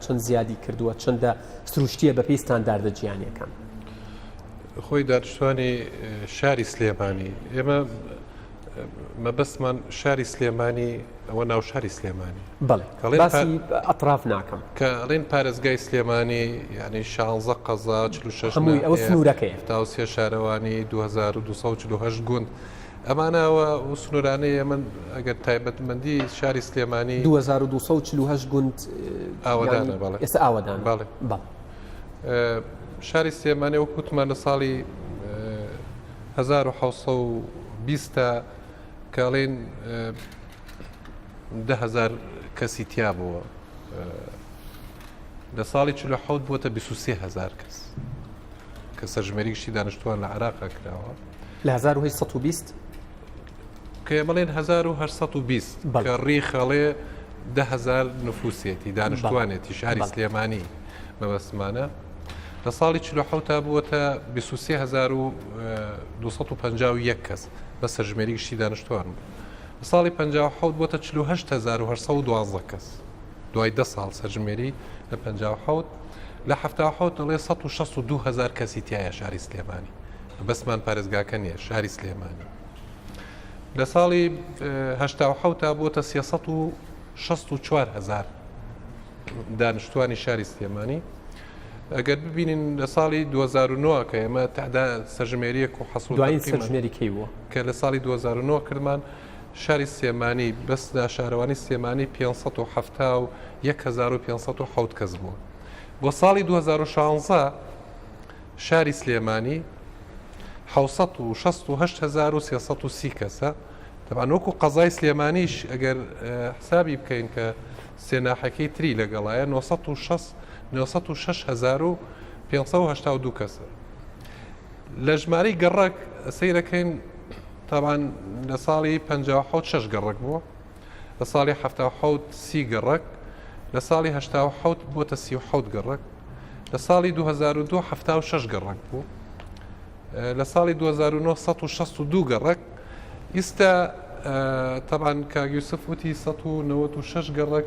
چەند زیادی کردووە چەندە سروشتیە بەپێی ستانداردە جیهانیەکان
خۆی دانیشتوانی شاری سلێمانی ئێمە مەبەستمان شاری سلێمانی ئەوە ناو شاری سلێمانی
بەڵێ باسی ئەطراف ناکەم
کە ئەڵێن پارێزگای سلێمانی یعنی 16 قەزا 46
هەمووی ئەوە سنوورەکەیە
تاوسێ شارەوانی 2248 گوند ئەمانەوە و سنوورانەیە من ئەگەر تایبەتمەندی شاری سلێمانی
2248 گوند
ئاوەدانە بەڵێ
ئێستا ئاوەدان
بەڵێ شاری سلێمانی وەک وتمان لە ساڵی 1920 کاڵێن 10,000 کەسی تیا بووە لە ساڵی 47 بووەتە 23,000 کەس کە سەرژمێریشی دانیشتوان لە عێراقا کراوە
لە 1920
کە بڵێن 1920 کە ڕیخەڵێ 10,000 نفوسێتی دانیشتوانێتی شاری سلێمانی مەبەستمانە لە ساڵی 47 تا بووەتە 23,251 کەس بە سەرژمێریشی دانیشتوان بوو لە ساڵی 57 بووەتە 48,812 کەس دوای 10 ساڵ سەرژمێری لە 57 لە 77 دەڵێ 162,000 کەسی تایە شاری سلێمانی بەسمان پارێزگاکە نیە شاری سلێمانی لە ساڵی 87 تا بووەتە 364,000 دانیشتوانی شاری سلێمانی ئەگەر ببینین لە ساڵی 2009 کە ئێمە تعدا سەرژمێریەک و حەسوڵ
دوای سەرژمێری کەی بووە
کە لە ساڵی 2009 کردمان شاری سلێمانی بەسدا شارەوانی سلێمانی 571,507 کەس بووە بۆ ساڵی 2016 شاری سلێمانی 768,330 کەسە طبعا وەکو قەزای سلێمانیش ئەگەر حسابی بکەین کە سێناحەکەی تری لەگەڵایە 906,582 کەسە لە ژمارەی گەڕک سەیرەکەین طبعا لە ساڵی 57 6 گەڕک بووە لە ساڵی 77 30 گەڕک لە ساڵی 87 بووەتە 37 گەڕک لە ساڵی 2002 76 گەڕک بوو لە ساڵی 2009 162 گەڕک ئیستا طبعا کاگیوسف وتی 196 گەڕک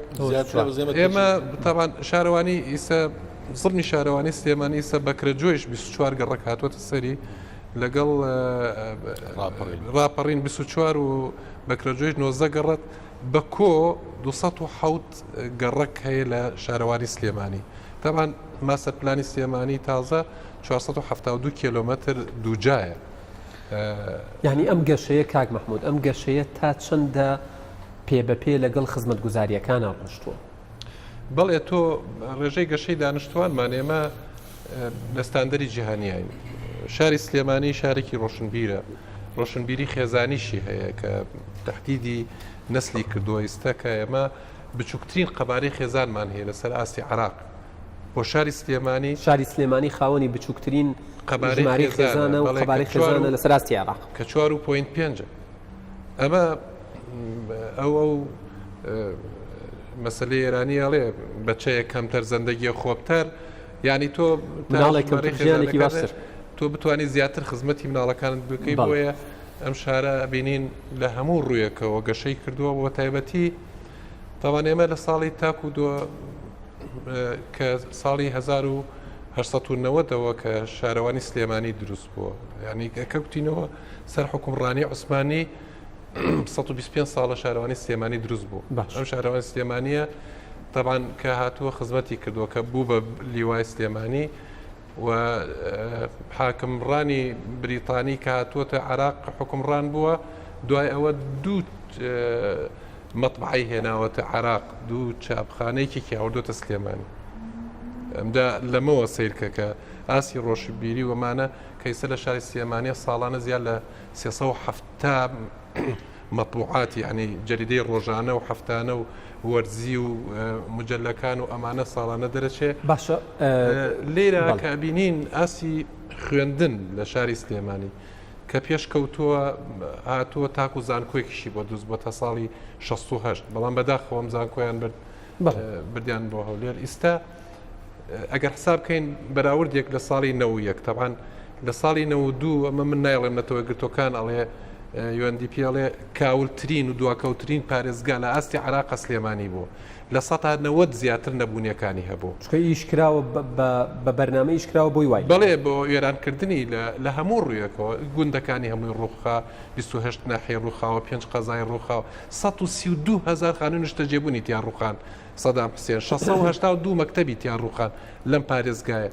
ئێمە طبعا شارەوانی ئیسا زڵمی شارەوانی سلێمانی ئیسا بەکرەجۆیش 24 گەڕک هاتووەتە سەری لەگەڵ ڕاپەڕین 24 و بەکرەجۆیش 90 گەڕک بە کۆ 207 گەڕک هەیە لە شارەوانی سلێمانی طبعا ماسە پلانی سلێمانی تازە 472 کیلومتر دووجایە
یعنی ئەم گەشەیە کاک مەحموود ئەم گەشەیە تا چەندە پێ بەپێ لەگەڵ خزمەت گوزاریەکانە ڕۆشتووە
بەڵێ تۆ ڕێژەی گەشەی دانیشتوانمان ئێمە لە ستاندەری جیهانیین شاری سلێمانی شارێکی ڕۆشنبیرە ڕۆشنبیری خێزانیشی هەیە کە تهدیدی نسلی کردووە ئێستا کە ئێمە بچووکترین قەبارەی خێزانمان هەیە لەسەر ئاستی عێراق بۆ شاری سلێمانی
خاوەنی بچووکترین قەبارەی خێزانە و قەبارەی خێزانە لەسەر ئاستی عێراق
کە 4.5 ئەمە ئەو مەسلەی ئێرانی ئەڵێ بەچەیە کەمتەر زەندەگیە خۆبتەر ینی تۆ
مناڵێکی باشتر
تۆ بتوانانی زیاتر خزمەتی مناڵەکانت بکەی بۆیە ئەم شارە بینین لە هەموو ڕوویەکەەوە گەشەی کردووە بۆ تایبەتی تاوان ئێمە لە ساڵی تاکو کە ساڵی 1990ەوە کە شارەوانی سلێمانی دروست بووە ینی کەوتینەوە سەر حکومڕانی عوسمانی 125 ساڵە شارەوانی سلێمانی دروست بوو ئەم شارەوانی سلێمانیە طبعا کە هاتووە خزمەتی کردووە کە بوو بە لیوای سلێمانی و حاکمڕانی بریتانی کە هاتووەتە عێراق حکومڕان بووە دوای ئەوە دوو مەطبعی هێناوەتە عێراق دوو چاپخانەیەکی هەوردۆتە سلێمانی ئەمدا لەمەوە سیرکە کە ئاسی ڕۆژبیری ومانە کەیسە لە شاری سلێمانیە ساڵانە زیاد لە 370 مەطبوعاتی ینی جەریدەی ڕۆژانە و هەفتانە و وەرزی و مجللەکان و ئەمانە ساڵانە دەرەچێ
باشە
لێرە کە بینین ئاسی خوێندن لە شاری سلێمانی کە پێش کەوتووە هاتووە تاکو زانکۆیەکیشی بۆ دروست بۆ تا ساڵی 68 بەڵام بەداخەوەم زانکۆیان بردیان بۆ هەولێر ئیستا ئەگەر حساب بکەین بەراوردێک لە ساڵی 91 طبعا لە ساڵی 92 ئەمە من نایڵێم نەتەوە گرتۆکان ئەڵێ UNDP ئەڵێ کاولترین و دواکەوترین پارێزگا لە ئاستی عێراق سلێمانی بوو لە 190 زیاتر نەبوونیەکانی هەبوو
ئیشکراوە بە بەرنامە ئیشکراوە بۆی وای
بەڵێ بۆ وێرانکردنی لە هەموو ڕوویەکەوە گوندەکانی هەمووی ڕووخا 28 ناحیە ڕووخاوە 5 قەزای ڕووخاوە 132,000 خانوو نیشتەجێبوونی تیان ڕووخان سەدام حوسێن 682 مەکتەبی تیان ڕووخان لەم پارێزگایە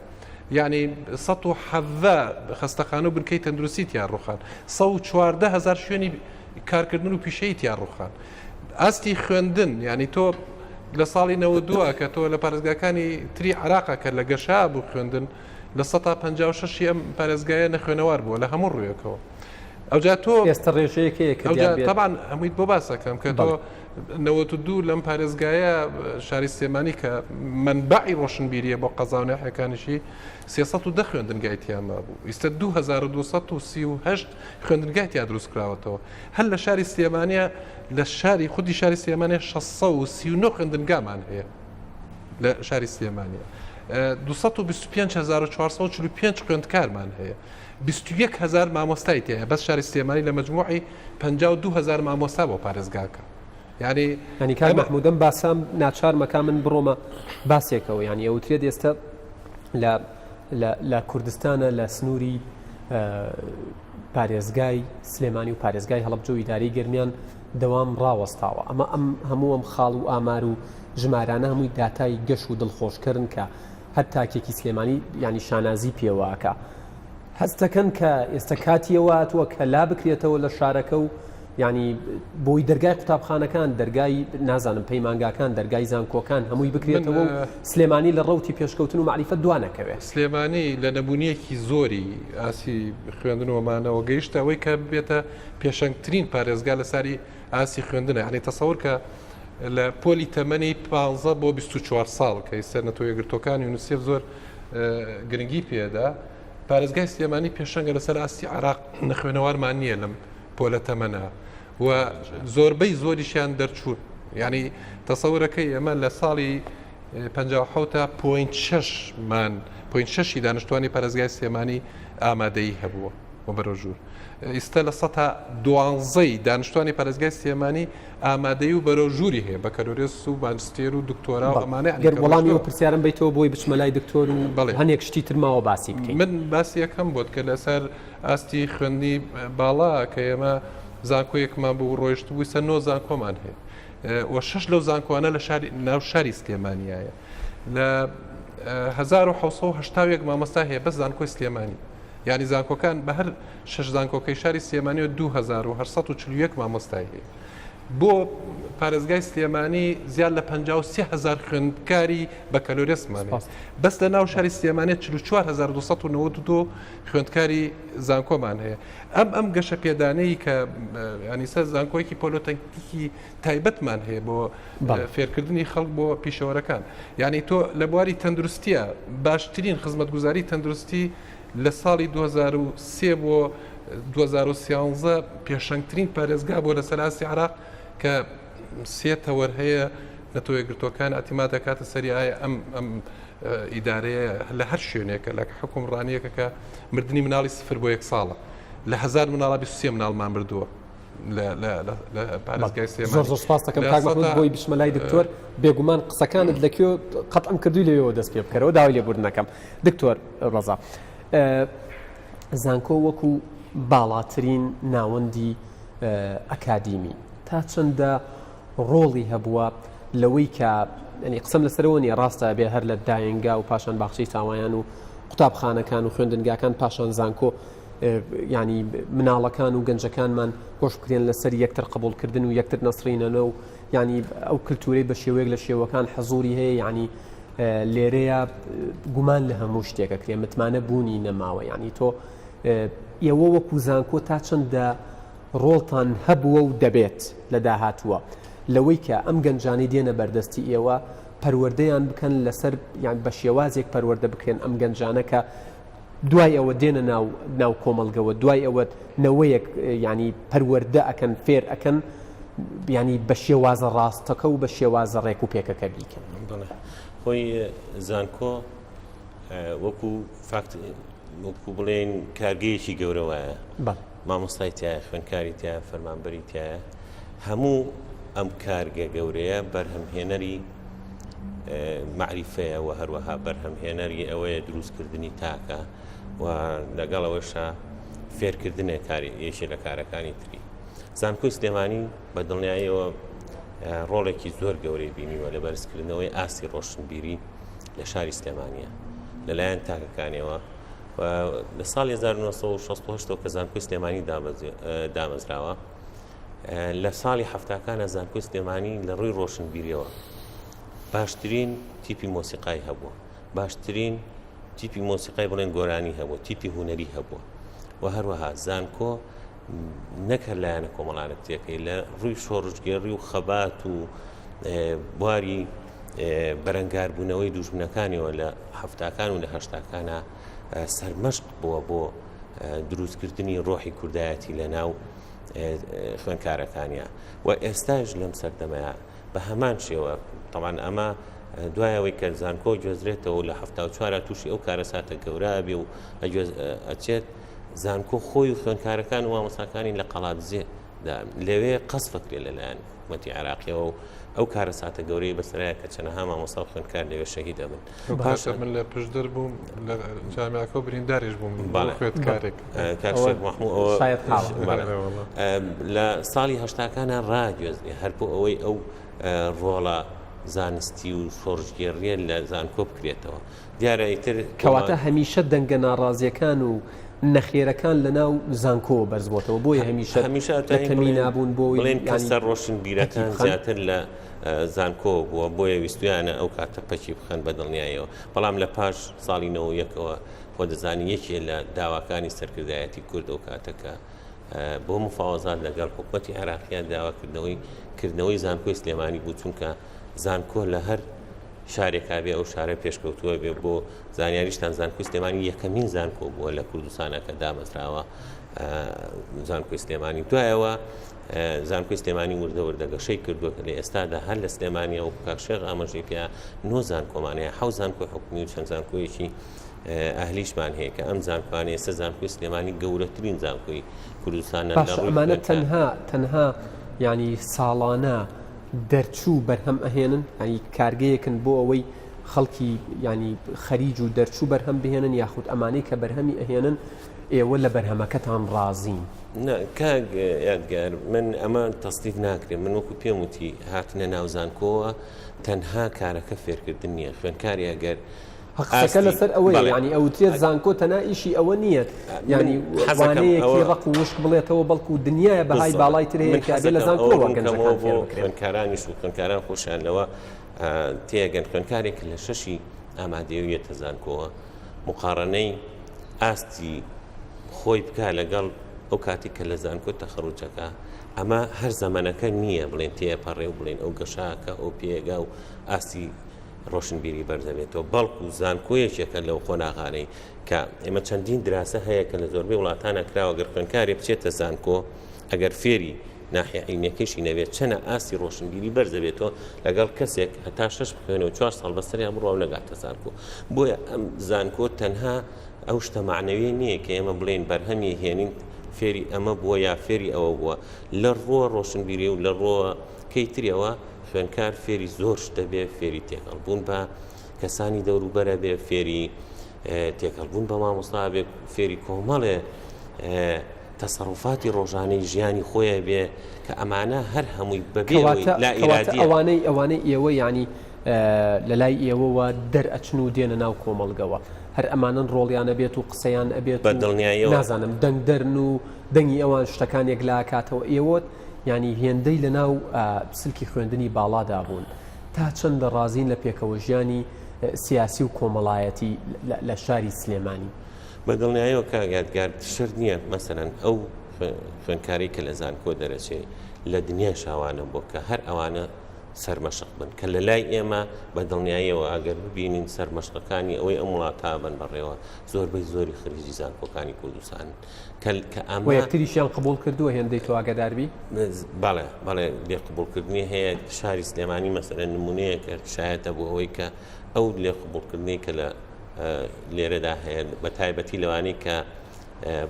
یعنی 117 خستەخانە و بنکەی تەندروستیتیان ڕوخان 114,000 شوێنی کارکردن و پیشەیتیان ڕوخان ئاستی خوێندن ینی تۆ لە ساڵی 92 کە تۆ لە پارێزگاکانی تری عراقا کە لە گەشا بوو خوێندن لە 156 ئەم پارێزگایە نەخوێنەوار بووە لە هەموو ڕوویەکەوە ئەوجا تۆ
ئێستا ڕێژەیەکەیە
طبعا هەموویت بۆ باسەکەم کە تۆ 92 لەم پارێزگایە شاری سلێمانی کە منبعی ڕۆشنبیریە بۆ قەزاونەحەکانیشی 310 خوێندنگایتیانما بوو ئێستا 2238 خوێندنگایتیا دروست کراوەتەوە هەر لە شاری سلێمانیە لە شاری خودی شاری سلێمانیە 639 خوێندنگامان هەیە لە شاری سلێمانیە 225445 خوێندکارمان هەیە 21,000 مامۆستای تێیە بەس شاری سلێمانی لە مجموعی 52,000 مامۆستا بۆ پارێزگاکە
ینی کار محمودەم باسام ناچار مەکا من بڕۆمە باسێکەوە ینی ئەوترێت ئێستا لە کوردستانە لە سنووری پارێزگای سلێمانی و پارێزگای هەڵەبجە و ئیداری گەرمیان دەوام ڕاوەستاوە ئەمە هەموو ئەم خاڵ و ئامار و ژمارانە هەمووی داتای گەش و دڵخۆشکردن کە هەر تاکێکی سلێمانی ینی شانازی پێوەکە هەستەکەن کە ئێستا کاتیەوە هاتووە کە لا بکرێتەوە لە شارەکە و ینی بۆی دەرگای قوتابخانەکان دەرگای نازانم پەیمانگاکان دەرگای زانکۆکان هەمووی بکرێتەوە و سلێمانی لە ڕەوتی پێشکەوتن و معریفەت دوانەکەوێت
سلێمانی لە نەبوونیەکی زۆری ئاسی خوێندنەوەمانەوە گەیشتە ئەوەی کە بێتە پێشەنگترین پارێزگا لە ساری ئاسی خوێندنە ینی تەسەور کە لە پۆلی تەمەنی 15 بۆ 24 ساڵ کە ئێستا نەتۆ یەکگرتوەکانی یونیسێف زۆر گرنگی پێدا پارێزگای سلێمانی پێشەنگە لەسەر ئاستی عراق نەخوێنەوارمان نییە لەم پۆلە تەمەنە و زۆربەی زۆریشیان دەرچوون ینی تەسەورەکەی ئەمە لە ساڵی 57 .6 دانیشتوانی پارێزگای سلێمانی ئامادەیی هەبووە و بەرەژوور ئێستا لە 112 دانیشتوانی پارێزگای سلێمانی ئامادەی و بەرەژووری هەیە بەکەلۆرێس و ماجستێر و دکتۆرا و ئەمانە
گەر وەڵامی و پرسیارم بیتەوە بۆی بچمە لای دکتۆر و هەنێک شتی ترماوە باسی بکەین
من باسی یەکەم بۆت کە لەسەر ئاستی خوێندنی باڵا کە ئێمە زانکۆیەکمان بوو ڕۆیشت بووی سەر 9 زانکۆمان هەیە و 6 لەو زانکۆوانە لە ناو شاری سلێمانیایە لە 1970 مامۆستا هەیە بەس زانکۆی سلێمانی ینی زانکۆکان بە هەر 6 زانکۆکەی شاری سلێمانی و 2841 مامۆستای هەیە بۆ پارێزگای سلێمانی زیاد لە 53,000 خوێندکاری بەکەلۆرێسمانێت بەس لە ناو شاری سلێمانێت 44,292 خوێندکاری زانکۆمان هەیە ئەم گەشە پێدانەی کە ینیسە زانکۆیەکی پۆلۆتەکنیکی تایبەتمان هەیە بۆ فێرکردنی خەڵک بۆ پیشەوەرەکان ینی تۆ لە بواری تەندروستیە باشترین خزمەتگوزاری تەندروستی لە ساڵی 2003 بۆ 2013 پێشەنگترین پارێزگا بۆ لە سەراسی عراق کە 3 تەوەر هەیە نەتۆ یەکگرتوەکان ئەتیما دەکاتە سەری ئایا ئەم ئیدارەیە لە هەر شوێنێکە لە حکومڕانیەکە کە مردنی مناڵی 0 بۆ 1 ساڵە لە 1000 مناڵە 23 مناڵمان بردووە لە پارێزگای سلێمانی
زۆر سپاس دەکەم کاک محمود بۆی بچمە لای دکتۆر بێگومان قسەکانت لەکوێ قەتعم کردووی لەوێەوە دەست پێ بکەرەوە داوای لێبوردنەکەم دکتۆر ڕەزا زانکۆ وەکو باڵاترین ناوەندی ئەکادیمی تا چەندە ڕۆڵی هەبووە لەوەی کە ینی قسەم لەسەرەوەنی ڕاستە بێ هەر لە داینگا و پاشان باخچەی تاوایان و قوتابخانەکان و خوێندنگاکان پاشان زانکۆ ینی مناڵەکان و گەنجەکانمان گۆش بکرێن لەسەر یەکتر قبولکردن و یەکتر نەسڕینەوە و ینی ئەو کللتورەی بە شێوەیەک لە شێوەکان حەزوری هەیە ینی لێرەیە گومان لە هەموو شتێکەکرێ متمانە بوونی نەماوە ینی تۆ ئێوە وەکو زانکۆ تا چەندە ڕۆڵتان هەبووە و دەبێت لە داهاتووە لەوەی کە ئەم گەنجانی دێنە بەردەستی ئێوە پەروەردەیان بکەن لەسەر یان بە شێوازێک پەروەردە بکرێن ئەم گەنجانەکە دوای ئەوە دێنە ناو کۆمەڵگەوە دوای ئەوە نەوەیەک ینی پەروەردە ئەکەن فێر ئەکەن ینی بە شێوازە ڕاستەکە و بە شێوازە ڕێک و پێکەکە بیکەن
خۆی زانکۆ وەکو بڵێن کارگەیەکی گەورەوەیە مامۆستای تایە خوێندکاری تایە فەرمانبەری تایە هەموو ئەم کارگە گەورەیە بەرهەمهێنەری معریفەیە و هەروەها بەرهەمهێنەری ئەوەیە دروستکردنی تاکە و لەگەڵەوەشە فێرکردنێ کاری یەشی لە کارەکانی تری زانکۆی سلێمانی بە دڵنیاییەوە ڕۆڵێکی زۆر گەورەی بینیوە لە بەرزکردنەوەی ئاسی ڕۆشنبیری لە شاری سلێمانیە لەلایەن تاکەکانیەوە لە ساڵی 1960 کە زانکۆی سلێمانی دامەزراوە لە ساڵی هەفتاکانە زانکۆی سلێمانی لە ڕووی ڕۆشنبیریەوە باشترین تیپی مۆسیقای هەبووە باشترین تیپی مۆسیقای بڵێن گۆرانی هەبووە تیپی هوەری هەبووە و هەروەها زانکۆ نەکە لایەنە کۆمەڵایەتیەکەی لە ڕووی شۆڕژگێڕی و خەبات و بواری بەرەنگاربوونەوەی دوژمنەکانیەوە لە هەفتاکان و لە هەشتاکانە سەرمەشق بووە بۆ دروستکردنی ڕۆحی کوردایەتی لە ناو خوێندکارەکانیە و ئێستاش لەم سەردەمەیە بە هەمان شێوە تەمان ئەمە دوایەوەی کە زانکۆ گوێزرێتەوە لە 1970 تووشی ئەو کارەساتە گەورە بێ و ئەچێت زانکۆ خۆی و خوێندکارەکان و مامۆستاکانی لە قەڵابزێ لەوێ قەسفەکرێ لەلایەن حکومەتی عێراقیەوە و ئەو کارەساتە گەورەی بەسەرایە کە چەندەها مامۆستا و خوێندکار لەوێ شەهید دەبن.
پاشە من لە پشتدەر بووم لە جامعەکە و برینداریش بووم خوێندکارێک
کاکشێک مەحموود لە ساڵی هەشتاکانە ڕاگوێزنی هەر بۆ ئەوەی ئەو ڕۆڵە زانستی و شۆڕژگێڕیە لە زانکۆ بکرێتەوە دیارە ئیتر
کەواتە هەمیشە دەنگە ناڕازیەکان و نەخێرەکان لە ناو زانکۆ بەرزبووتەوە بۆیە هەمیشە تەمی نابوون بۆ
بڵێن کەسە ڕۆشنبیرەکان زیاتر لە زانکۆ بووە بۆیە ویستویانە ئەو کاتە پەچی بخەن بە دڵنیایەوە بەڵام لە پاش ساڵی 91ەوە خۆ دەزانی یەکێ لە داواکانی سەرکردایەتی کورد ئەو کاتەکە بۆ مفاوەزات لەگەڵ حکومەتی عێراقیان داواکردنەوەی زانکۆی سلێمانی بوو چونکە زانکۆ لە هەر شارێکا بێ ئەو شارە پێشکەوتووە بێ بۆ زانیاریشتان زانکۆی سلێمانی یەکەمین زانکۆ بووە لە کوردستانە کە دامەزراوە زانکۆی سلێمانی دوایەوە زانکۆی سلێمانی وردەگەشەی کردووە کە لە ئێستادا هەر لە سلێمانیە و کاکشێغ ئاماژەی پێ 9 زانکۆمانەیە 7 زانکۆی حکومی و چەند زانکۆیەکی ئەهلیشمان هەیە کە ئەم زانکۆیانەیە 3 زانکۆی سلێمانی گەورەترین زانکۆی کوردستانە لە
ڕووی تەنها ینی ساڵانە دەرچوو بەرهەم ئەهێنن ینی کارگەیەکن بۆ ئەوەی خەڵکی ینی خەریج و دەرچوو بەرهەم بهێنن یاخود ئەمانەی کە بەرهەمی ئەهێنن ئێوە لە بەرهەمەکەتان ڕازین
کاک یادگار من ئەمە تەستیق ناکرێن من وەکو پێم وتی هاتنە ناو زانکۆوە تەنها کارەکە فێرکردن نییە خوێندکاری ئەگەر
حقەکە لەسەر ئەوەیە ینی ئەوتێت زانکۆ تەنها ئیشی ئەوە نییە ینی وانەیەکی ڕق و وشک بڵێتەوە بەڵکو و دنیاە بەهای باڵای ترەیە لە زانکۆوە
خوێندکارانی و خوێندکاران خۆشیان لەوە تێگەن خوێندکارێک لە شەشی ئامادەویەتە زانکۆوە مقارنەی ئاستی خۆی بکە لەگەڵ ئەو کاتی کە لە زانکۆ تەخەڕوجەکە ئەمە هەر زەمانەکە نییە بڵێن تێپەڕێ و بڵێن ئەو گەشاکە ئەو پێگا و ئاستی ڕۆشنبیری بەردەبێتەوە بەڵکو زانکۆیەکێکە لەو خۆناغانەی کە ئێمە چەندین دراسە هەیە کە لە زۆربەی وڵاتانە کراوە گەر خوێندکارێ بچێتە زانکۆ ئەگەر فێری ناحیە عینەکەشی نەوێت چەنە ئاستی ڕۆشنبیری بەردەبێتەوە لەگەڵ کەسێک هەتا 6 بخوێنەوە 4 ساڵ بەسەریان بڕوا نەگاتە زانکۆ بۆیە ئەم زانکۆ تەنها ئەو شتە معنەوی نییە کە ئێمە بڵێن بەرهەمی هێنین فێری ئەمە بووە یا فێری ئەوە بووە لە ڕۆ ڕۆشنبیری و لە ڕۆ کەیتریەوە خوێندکار فێری زۆر شتە بێ فێری تێکەڵبوون بە کەسانی دەوروبەرە بێ فێری تێکەڵبوون بە مامۆستا بێ فێری کۆمەڵێ تەسەڕوفاتی ڕۆژانەی ژیانی خۆیە بێ کە ئەمانە هەر هەمووی بەبێ لا ئیرادیە
ئەوانەی ئێوە ینی لە لای ئێوەوە دەرئەچن و دێنە ناو کۆمەڵگەوە هەر ئەمانن ڕۆڵیانە بێت و قسەیان ئەبێت
بە دڵنیاییەوە
نازانم دەنگ دەرن و دەنگی ئەوان شتەکانێک لا کاتەوە ئێوەت ینی هێندەی لە ناو سلکی خوێندنی باڵادا بوون تا چەندە ڕازین لە پێکەوە ژیانی سیاسی و کۆمەڵایەتی لە شاری سلێمانی
بە دڵنیاییەوە کاگادگار شەر نییە مەسەرەن ئەو خوێندکاری کە لە زانکۆ دەرەچێ لە دنیای شاوانە بۆ کە هەر ئەوانە سەرمەشق بن کە لە لای ئێمە بە دڵنیاییەوە ئەگەر ببینین سەرمەشقەکانی ئەوەی ئەم وڵاتە بن بەڕێوە زۆربەی زۆری خریجی زانکۆکانی کوردستان کە ئەمە
یەکتریشیان قبول کردووە هێندەی تۆ ئاگاداربی
بەڵێ لێ قبولکردنی هەیە شاری سلێمانی مەسەرەن نمونەیە کە شایەتە بۆ ئەوەی کە ئەو لێ قبولکردنی کە لە لێرەدا هەیە بە تایبەتی لەوانەی کە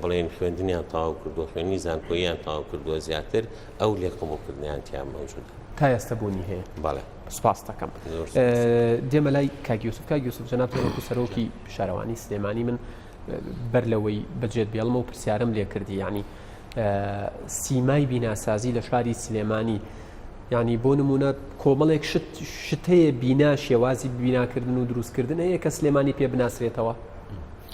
بڵێن خوێندنیان تەواو کردووە خوێنی زانکۆییان تەواو کردووە زیاتر ئەو لێ قبولکردنیان تیان مەوجودە
تا ئێستا بوونی هەیە
بەڵێ
سوپاس دەکەم دێمە لای کاگیوسف جەناب وەکو سەرۆکی شارەوانی سلێمانی من بەر لەوەی بەجێت بێڵمە و پرسیارم لێ کردی ینی سیمای بیناسازی لە شاری سلێمانی ینی بۆ نمونە کۆمەڵێک شت هەیە بینا شێوازی بیناکردن و دروستکردن هەیە کە سلێمانی پێ بناسرێتەوە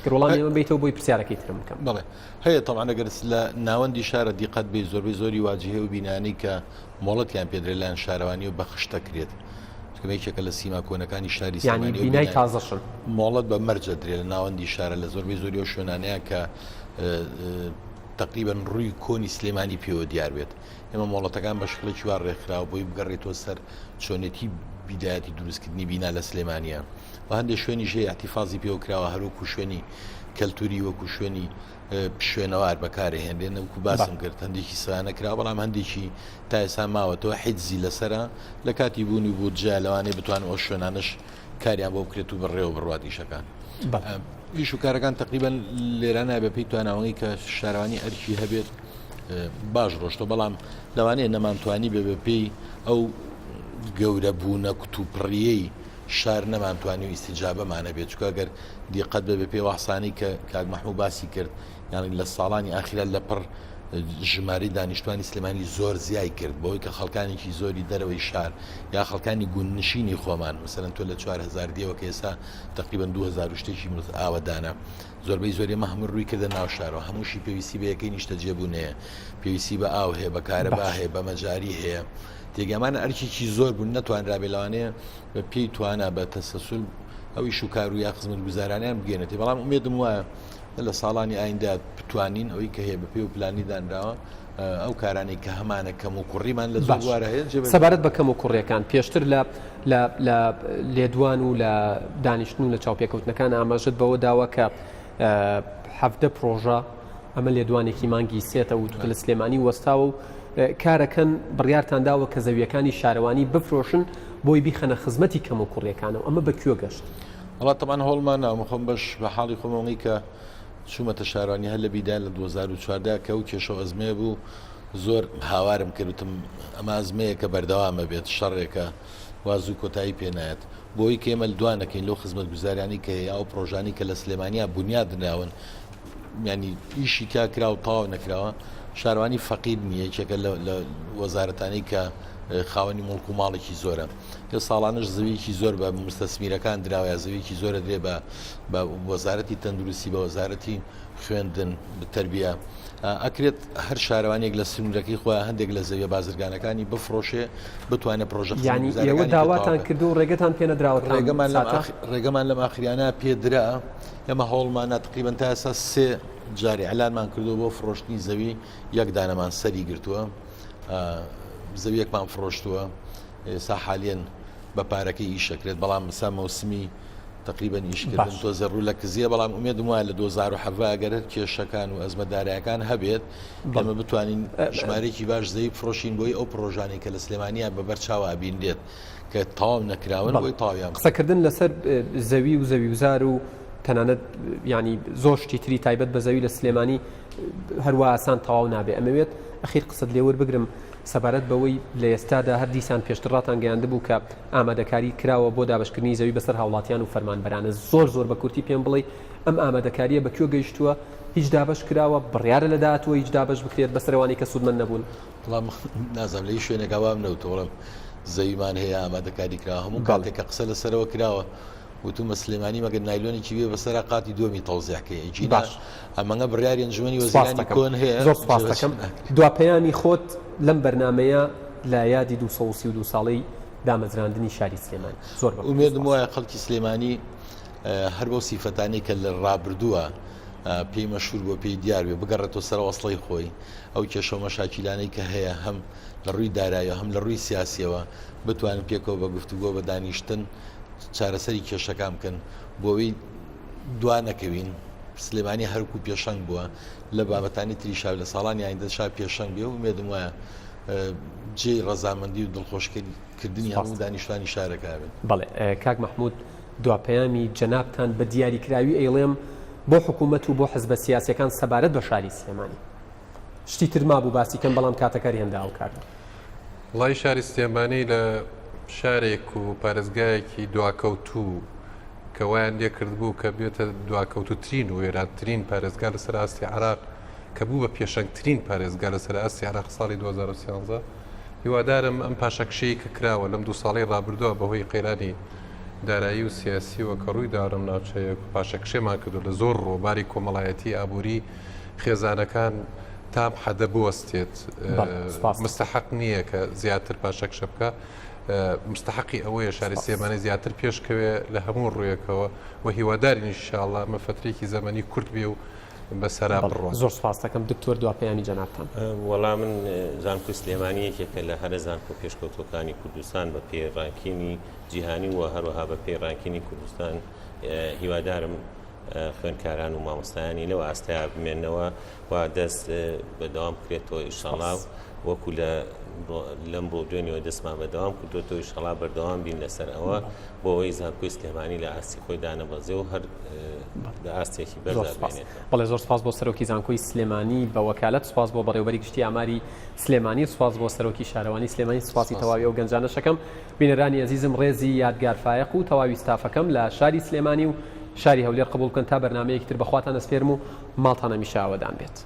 کڕۆڵان ئێمە بیتەوە بۆی پرسیارەکەی ترم بکەم
بڵێ هەیە تەڵان ئەگەر لە ناوەندی شارە دیقەت بێ زۆربەی زۆری واجهەیە و بینانی کە مۆڵەتیان پێدرێت لایەن شارەوانی و بەخشتەکرێت کەمێکێکە لە سیما کۆنەکانی شاری
ینی بینای تازەشن
مۆڵەت بە مەرجە درێت لە ناوەندی شارە لە زۆربەی زۆری و شوێنانەیە کە تقریبا ڕووی کۆنی سلێمانی پێوە دیار بێت ئێمە مۆڵەتەکان بە شکڵێکی وا ڕێکخراوە بۆی بگەڕێتەوە سەر چۆنێتی بیدایەتی دروستکردنی بینا لە سلێمانیە و هەندێک شوێنی ژێ احتیفازی پێوەکراوە هەروکو شوێنی کەلتوری وەکو شوێنی شوێنەوار بەکارهێنرێن وەکو باسم کرد هەندێکی سانەکرا بەڵام هەندێکی تا ئێستا ماوەتەوە حیجزی لەسرە لە کاتی بوونی بوو جا لەوانەیە بتوان ئەو شوێنانش کاریان بۆ بکرێت و بڕێوە بڕواتیشەکان ویش و کارەکان تقریبا لێرانە بەپی تواناوەی کە شارەوانی ئەرکی هەبێت باش ڕۆشتە بەڵام لەوانەیە نەمانتوانی بە بەپێی ئەو گەورە بوونە کوتوپڕیەی شار نەمانتوانی و ئیسیجابەمانە بێت چکە گەر دیقەت بە بەپێ وەحسانی کە کاک مەحموود باسی کرد یانی لە ساڵانی ئاخیرا لە پڕ ژماری دانیشتوانی سلێمانی زۆر زیای کرد بۆی کە خەڵکانێکی زۆری دەرەوەی شار یا خەڵکانی گوننشینی خۆمان مثلەن تۆ لە 4000 دیەوە کە ئێستا تقریبا 2000 شتێکی ئاوەدانە زۆربەی زۆری مەهم ڕووی کردە ناو شارەوە هەمووشی پێویستی بە یەکەی نیشتە جێبوونەیە پێویستی بە ئاو هەیە بە کارەبا هەیە بە مەجاری هەیە تێگەمانە ئەرکێکی زۆر بوون نەتوانرا بێلەوانەیە بە پێی توانە بە تەسەسول ئەوی شوکار و یا خزمەت گوزارانیان بگەێنێتی بەڵام ئومێدم وایە لە ساڵانی ئایندا بتوانین ئەوەی کە هەیە بە پێ و پلانی دانراوە ئەو کارانەی کە هەمانە کەم و کوڕیمان لە زۆر هەیە
سەبارەت بە کەم و کوڕیەکان پێشتر لە لێدوان و لە دانیشتن و لە چاوپێکەوتنەکان ئاماژت بەوە داوە کە 17 پرۆژە ئەمە لێدوانێکی مانگی سێتە و لە سلێمانی وەستاوە و کارەکەن بڕیارتان داوە کە زەویەکانی شارەوانی بفرۆشن بۆی بیخەنە خزمەتی کەم و کوڕیەکانەوە ئەمە بەکوێ گەشت
وڵات تەمان هەوڵمان ناومەخۆم بەش بە حاڵی خۆمەڵی کە چوومەتە شارەوانی هەر لە بیدا لە 2014 کە و کێشە ئەزمێ بوو زۆر هاوارم کردوتم ئەمە ئەزمەیە کە بەردەوامە بێت شەڕێکە وازوو کۆتایی پێنایەت بۆی کە ئێمە دوانەکەین لەو خزمەت گوزاریانی کە هەیە ئەو پرۆژانی کە لە سلێمانیا بنیاد ناون ینی ئیشی تا کرا و تاوا نەکراوە شارەوانی فەقیر نییە یەکێکە لە وەزارەتانی کە خاوەنی مڵک و ماڵێکی زۆرە لە ساڵانش زەویەکی زۆر بە مستەسمیرەکان دراوە زەویەکی زۆرە درێ بە وەزارەتی تەندروستی بە وەزارەتی خوێندن تەربیە ئەکرێت هەر شارەوانێک لە سنوورەکەی خۆیان هەندێک لە زەویە بازرگانەکانی بفرۆشێ بتوانێت پرۆژە
ینی ئێوە داواتان کردو و ڕێگەتان پێ نەدراوە
ڕێگەمان لەم ئاخریانە پێدرا ئەمە هەوڵمانە تقریبا تا ئێستا 3 جاری ئەلانمان کردو بۆ فرۆشتنی زەوی یەک دانەمان سەری گرتووە زەویەکمان فرۆشتووە ئێستا حالیان بە پارەکەی ئیشەکرێت بەڵام مسا مەوسمی تقریبا ئیشکردن تۆزە ڕوو لە کزیە بەڵام ئومێدم وایە لە 2017 ئەگەر کێشەکان و ئەزمەدارایەکان هەبێت ئەمە بتوانین ژمارەیەکی باش زەوی بفرۆشین بۆی ئەو پرۆژانەی کە لە سلێمانیا بەبەرچاوە ئابیندێت کە تاوام نەکراون بۆی تاویان
قسەکردن لەسەر زەوی و زەویوزار و تەنانەت ینی زۆر شتی تری تایبەت بە زەوی لە سلێمانی هەروە ئاسان تەواو نابێ ئەمەوێت ئەخیر قسەت لێوە بگرم سەبارەت بەوەی لە ئێستادا هەر دیسان پێشترڕاتان گەیاندە بوو کە ئامادەکاری کراوە بۆ دابشکردنی زەوی بەسەر هاوڵاتیان و فەرمانبەرانە زۆر بە کورتی پێم بڵێ ئەم ئامادەکاریە بەکوێ گەیشتووە هیچ دابش کراوە بڕیارە لە داهاتوە هیچ دابش بکرێت بەسەرەوانی کە سوودمەند نەبوون
وەڵام نازانم لە هیچ شوێنێک ئەوام نەوتوڵم زەویمان هەیە ئامادەکاری کراوە هەموو کاتێککە قسە لەسەرەوە کراوە وتومە سلێمانی مەگەر نایلۆنێکی بێ بەسەر قاتی دووەمی تەوزیعکەی جینا ئەمەngە بڕیاری ئەنجومەنی وەزیرانی کۆن هەیە
زۆر سپاس دەکەم دواپەیامی خۆت لەم بەرنامەیە لە یادی 232 ساڵەی دامەزراندنی شاری سلێمانی زۆر
ئومێدم وایە خەڵکی سلێمانی هەر بۆ سیفەتانی کە لە ڕابردووە پێی مەشهور بۆ پێی دیار بێ بگەڕێتەوە سەر وەسڵەی خۆی ئەو کێشە و مەشاکیلانەی کە هەیە هەم لە ڕووی داراییەوە هەم لە ڕووی سیاسیەوە بتوانن پێکەوە بە گفتوگۆ بە دانیشتن چارەسەری کێشەکان بکەن بۆەوەی دوانەکەوین سلێمانی هەرکو پێشەنگ بووە لە بابەتانی تریشا لە ساڵانی ئایندەشا پێشەنگ بێ و مێدم وایە جێ ڕەزامەندی و دڵخۆشکردنی هەموو دانیشتوانی شارەکە بێت.
بەڵێ کاک مەحموود دواپەیامی جەنابتان بە دیاریکراوی ئەیڵێم بۆ حکوومەت و بۆ حزبە سیاسیەکان سەبارەت بە شاری سلێمانی شتی تر مابوو باسیکەم بەڵام کاتەکاری هەندا ئەوکارن
وڵای شاری سلێمانی لە شارێک و پارێزگایەکی دواکەوتوو کە وایان لێ کرد بوو کە بێتە دواکەوتوترین و وێراترین پارێزگا لەسەر ئاستی عراق کە بوو بە پێشەنگترین پارێزگا لەسەر ئاستی عراق ساڵی 2013 هیوادارم ئەم پاشەکشەی کە کراوە لەم 2 ساڵی ڕابردووە بەهۆی قەیرانی دارایی و سیاسیوە کە ڕووی دارم ناوچەیە پاشەکشێمان کردو لە زۆر ڕۆباری کۆمەڵایەتی ئابووری خێزانەکان تام حەدە بوەستێت مستحق نییە کە زیاتر پاشەکشە بکە مستحقی ئەوەیە شاری سلێمانی زیاتر پێشکەوێ لە هەموو ڕوویەکەوە و هیوادارین ئینشاءالله مە فترێکی زەمەنی کورت بێ و بەسەرا بڕۆن.
زۆر سپاس دەکەم دکتۆر دوپەیامی جەنابتان.
وەڵام من زانکۆی سلێمانی یەکێکە لە هەرە زانکۆ پێشکەوتەکانی کوردستان بە پێی ڕانکینی جیهانی و هەروەها بە پێی ڕانکینی کوردستان هیوادارم خوێنکاران و مامۆستایانی لەوە ئاستایا بمێنەوە و دەست بەدەوام بکرێتەوە ئینشاءالله وەکو لەم بۆ دوێنەوە دەستمان بەدەوام کردوێتەوە ئینشاءالله بەردەوام بین لەسەر ئەوە بۆ ئەوەی زانکۆی سلێمانی لە ئاستی خۆی دانەبەزێ و هەر ئاستێکی بەرز بێنێتەوە.
بەڵێ زۆر سپاس بۆ سەرۆکی زانکۆی سلێمانی بە وەکالەت، سپاس بۆ بەڕێوەبەری گشتی ئاماری سلێمانی، سپاس بۆ سەرۆکی شارەوانی سلێمانی، سپاسی تەواوی ئەو گەنجانەشەکەم. بینەرانی عەزیزم ڕێزی یادگار فایق و تەواوی ستافەکەم لە شاری سلێمانی و شاری هەولێر قبول بکەن تا بەرنامەیەکی تر بەخواتان ئەسپێرم و ماڵتان هەمیشە ئاوەدان بێت.